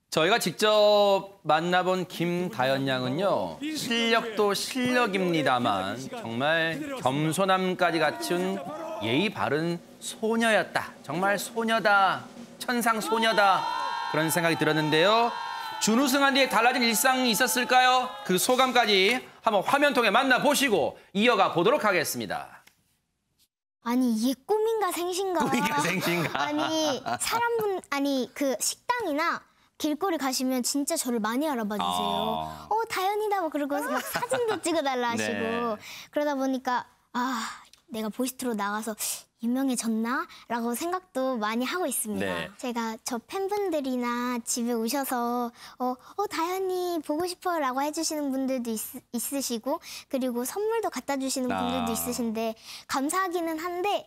저희가 직접 만나본 김다현 양은요. 실력도 실력입니다만 정말 겸손함까지 갖춘 예의 바른 소녀였다. 정말 소녀다. 천상 소녀다. 그런 생각이 들었는데요. 준우승한 뒤에 달라진 일상이 있었을까요? 그 소감까지 한번 화면 통해 만나보시고 이어가 보도록 하겠습니다. 아니 이게 꿈인가 생신가? 꿈인가 생신가? 아니 그 식당이나 길거리 가시면 진짜 저를 많이 알아봐 주세요. 다현이다 뭐 그러고 막 사진도 찍어달라 하시고 네. 그러다 보니까 내가 보이스트로 나가서 유명해졌나? 라고 생각도 많이 하고 있습니다. 네. 제가 저 팬분들이나 집에 오셔서 다현이 보고 싶어 라고 해주시는 분들도 있으시고 그리고 선물도 갖다 주시는 분들도 있으신데 감사하기는 한데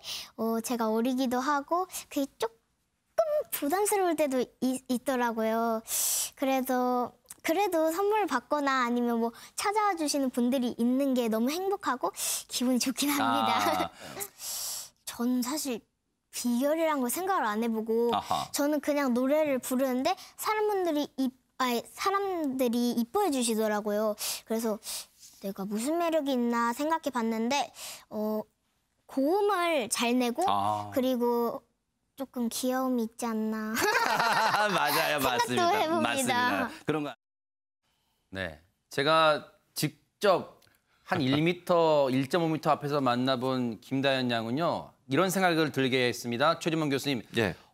제가 어리기도 하고 그게 조금 부담스러울 때도 있더라고요. 그래도 선물 받거나 아니면 뭐 찾아와 주시는 분들이 있는 게 너무 행복하고 기분이 좋긴 합니다. 전 사실 비결이란 걸 생각을 안 해보고 저는 그냥 노래를 부르는데 사람들이 이뻐해 주시더라고요. 그래서 내가 무슨 매력이 있나 생각해 봤는데 고음을 잘 내고 그리고 조금 귀여움이 있지 않나. 맞아요, 맞습니다. 생각도 해봅니다. 맞습니다. 그런 거. 네, 제가 직접 한 1m, 1.5m 앞에서 만나본 김다현 양은요. 이런 생각을 들게 했습니다. 최진범 교수님,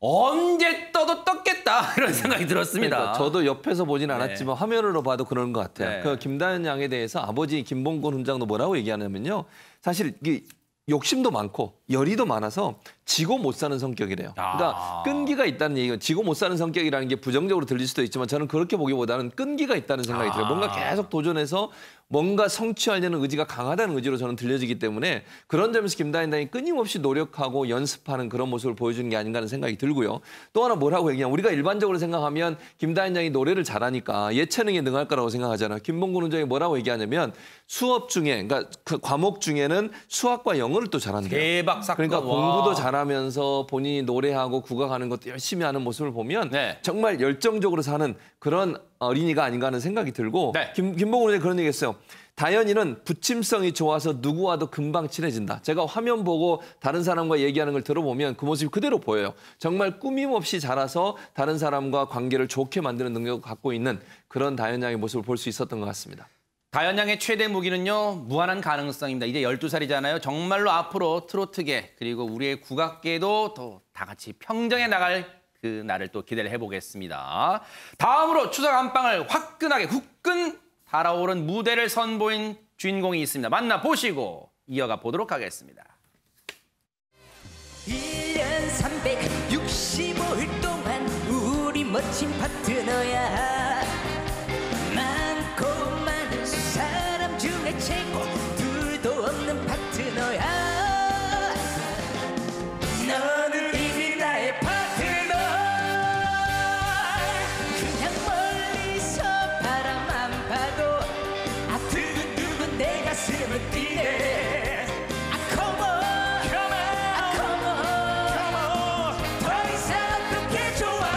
언제 떠도 떴겠다 이런 생각이 들었습니다. 그러니까 저도 옆에서 보진 않았지만 화면으로 봐도 그런 것 같아요. 네. 그 김다현 양에 대해서 아버지 김봉곤 훈장도 뭐라고 얘기하냐면요. 사실 이게 욕심도 많고 열의도 많아서 지고 못 사는 성격이래요. 그러니까 끈기가 있다는 얘기가 지고 못 사는 성격이라는 게 부정적으로 들릴 수도 있지만 저는 그렇게 보기보다는 끈기가 있다는 생각이 들어요. 뭔가 계속 도전해서 뭔가 성취하려는 의지가 강하다는 의지로 저는 들려지기 때문에 그런 점에서 김다현 양이 끊임없이 노력하고 연습하는 그런 모습을 보여주는 게 아닌가 하는 생각이 들고요. 또 하나 뭐라고 얘기하면 우리가 일반적으로 생각하면 김다현 양이 노래를 잘하니까 예체능에 능할 거라고 생각하잖아요. 김봉곤 훈장이 뭐라고 얘기하냐면 수업 중에 그러니까 그 과목 중에는 수학과 영어를 또 잘한대요. 대박 사건. 그러니까 공부도 잘하면서 본인이 노래하고 국악하는 것도 열심히 하는 모습을 보면 정말 열정적으로 사는 그런 어린이가 아닌가 하는 생각이 들고 김봉곤 훈장이 그런 얘기했어요. 다현이는 부침성이 좋아서 누구와도 금방 친해진다. 제가 화면 보고 다른 사람과 얘기하는 걸 들어보면 그 모습이 그대로 보여요. 정말 꾸밈없이 자라서 다른 사람과 관계를 좋게 만드는 능력을 갖고 있는 그런 다현 양의 모습을 볼 수 있었던 것 같습니다. 다현 양의 최대 무기는요. 무한한 가능성입니다. 이제 12살이잖아요. 정말로 앞으로 트로트계 그리고 우리의 국악계도 더 다 같이 평정해 나갈 그 날을 또 기대를 해보겠습니다. 다음으로 추석 안방을 화끈하게 후끈 달아오른 무대를 선보인 주인공이 있습니다. 만나보시고 이어가 보도록 하겠습니다. 1년 365일 동안 우리 멋진 파트너야 많고 많은 사람 중에 최고 둘도 없는 파트너야 너는 이미 나의 파트너 그냥 멀리서 바라만 봐도 두근두근 내 가슴은 뛰네 Come on, come on 더 이상 어떻게 좋아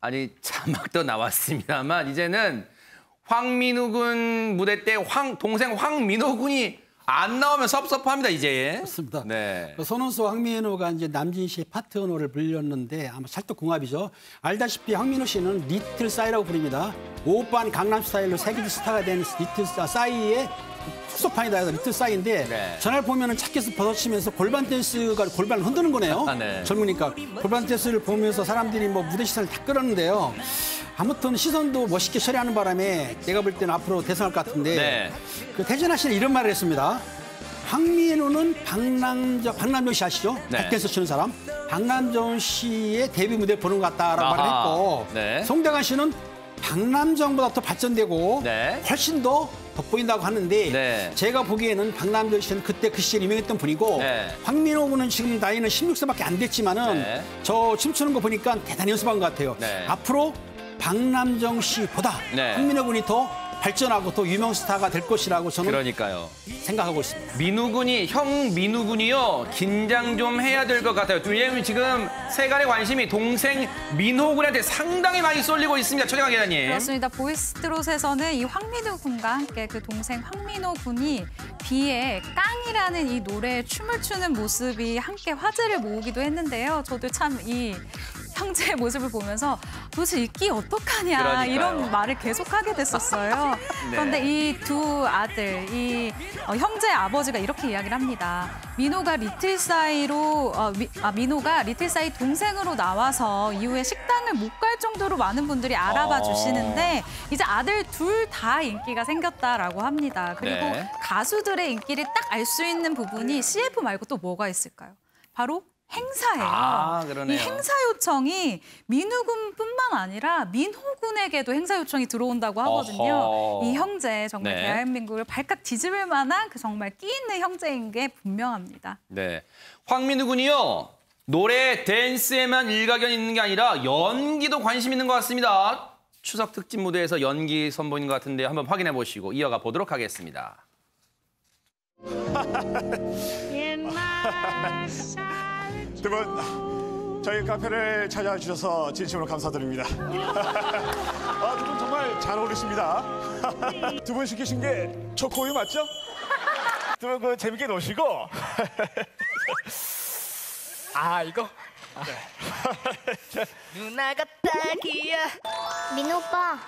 아니 자막도 나왔습니다만 이제는 황민우 군 무대 때 동생 황민호 군이 안 나오면 섭섭합니다, 이제. 그렇습니다. 네. 손원수, 황민호가 이제 남진 씨의 파트너를 불렸는데 아마 찰떡궁합이죠. 알다시피 황민호 씨는 리틀 싸이라고 부릅니다. 오빤 강남 스타일로 세계적 스타가 된 리틀 싸이의 후속판이다 해서 리틀 싸이인데 네. 전날 보면은 자켓을 벗어치면서 골반 댄스가 골반을 흔드는 거네요. 네. 젊으니까 골반 댄스를 보면서 사람들이 뭐 무대 시선을 다 끌었는데요. 아무튼 시선도 멋있게 처리하는 바람에 내가 볼 때는 앞으로 대성할 것 같은데 네. 그 태진아 씨는 이런 말을 했습니다. 황민호는 박남정 씨 아시죠? 네. 댄스 치는 사람. 박남정 씨의 데뷔 무대 보는 것 같다라고 말을 했고 네. 송대관 씨는 박남정보다 더 발전되고 네. 훨씬 더 돋보인다고 하는데 네. 제가 보기에는 박남정 씨는 그때 그 시절 유명했던 분이고 네. 황민호 군은 지금 나이는 16세밖에 안 됐지만은 네. 저 춤추는 거 보니까 대단히 연습한 것 같아요. 네. 앞으로 박남정 씨보다 네. 황민호 군이 더 발전하고 또 유명 스타가 될 것이라고 저는 그러니까요. 생각하고 있습니다. 형 민우 군이요. 긴장 좀 해야 될 것 같아요. 왜냐하면 지금 세간의 관심이 동생 민호 군한테 상당히 많이 쏠리고 있습니다. 최정아 기자님. 그렇습니다. 보이스트롯에서는 이 황민우 군과 함께 그 동생 황민호 군이 비의 깡이라는 이 노래에 춤을 추는 모습이 함께 화제를 모으기도 했는데요. 저도 참 이 형제의 모습을 보면서 도대체 이 끼 어떡하냐 그러니까요. 이런 말을 계속하게 됐었어요. 네. 그런데 이 두 아들, 이 형제의 아버지가 이렇게 이야기를 합니다. 민호가 리틀 싸이로 민호가 리틀 싸이 동생으로 나와서 이후에 식당을 못 갈 정도로 많은 분들이 알아봐 주시는데 이제 아들 둘 다 인기가 생겼다라고 합니다. 그리고 네. 가수들의 인기를 딱 알 수 있는 부분이 CF 말고 또 뭐가 있을까요? 바로 행사예요. 아, 그러네요. 이 행사 요청이 민우 군뿐만 아니라 민호 군에게도 행사 요청이 들어온다고 하거든요. 어허. 이 형제 정말 네. 대한민국을 발칵 뒤집을 만한 그 정말 끼 있는 형제인 게 분명합니다. 네. 황민우 군이요. 노래, 댄스에만 일가견 있는 게 아니라 연기도 관심 있는 것 같습니다. 추석 특집 무대에서 연기 선보이는 것 같은데 한번 확인해 보시고 이어가 보도록 하겠습니다. 두 분 저희 카페를 찾아와 주셔서 진심으로 감사드립니다. 두 분 정말 잘 어울리십니다. 두 분 시키신 게 초코우유 맞죠? 두 분 그 재밌게 노시고. 아 이거? 누나가 딱이야. 민호 오빠,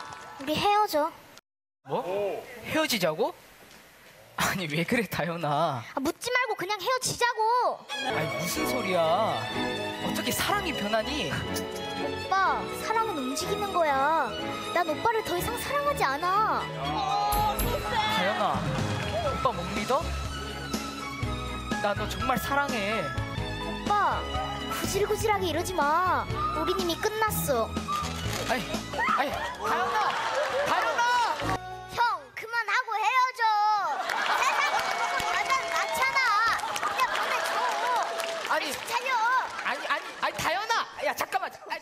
우리 헤어져. 뭐? 헤어지자고? 아니 왜 그래 다현아. 묻지 말고 그냥 헤어지자고. 아니 무슨 소리야. 어떻게 사랑이 변하니? 오빠, 사랑은 움직이는 거야. 난 오빠를 더 이상 사랑하지 않아. 다현아 오빠 못 믿어? 나 너 정말 사랑해. 오빠, 구질구질하게 이러지 마. 우린 이미 끝났어. 아니 다현아. 형, 그만하고 헤어져. 세상에 무슨 여자는 많잖아. 그냥 보내줘. 아니 차려. 아니 다현아. 야 잠깐만. 아니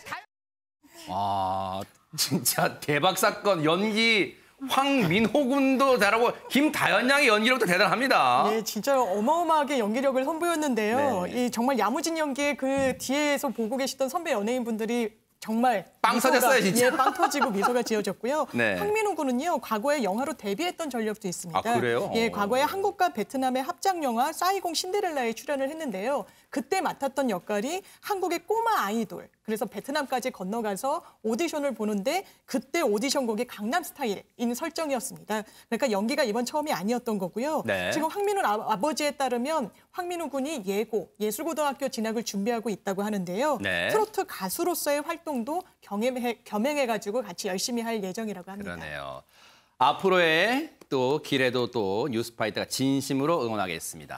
아, 진짜 대박 사건. 연기 황민호 군도 잘하고 김다현 양의 연기력도 대단합니다. 네, 진짜 어마어마하게 연기력을 선보였는데요. 네. 이 정말 야무진 연기에 그 뒤에서 보고 계시던 선배 연예인분들이 정말 빵 터졌어요, 진짜. 예, 빵 터지고 미소가 지어졌고요. 네. 황민호 군은요, 과거에 영화로 데뷔했던 전력도 있습니다. 아, 그래요? 예, 과거에 한국과 베트남의 합작 영화 사이공 신데렐라에 출연을 했는데요. 그때 맡았던 역할이 한국의 꼬마 아이돌. 그래서 베트남까지 건너가서 오디션을 보는데 그때 오디션곡이 강남스타일인 설정이었습니다. 그러니까 연기가 이번 처음이 아니었던 거고요. 네. 지금 황민호 아버지에 따르면 황민호 군이 예술고등학교 진학을 준비하고 있다고 하는데요. 네. 트로트 가수로서의 활동도 겸행해가지고 같이 열심히 할 예정이라고 합니다. 그러네요. 앞으로의 또 길에도 또 뉴스파이터가 진심으로 응원하겠습니다.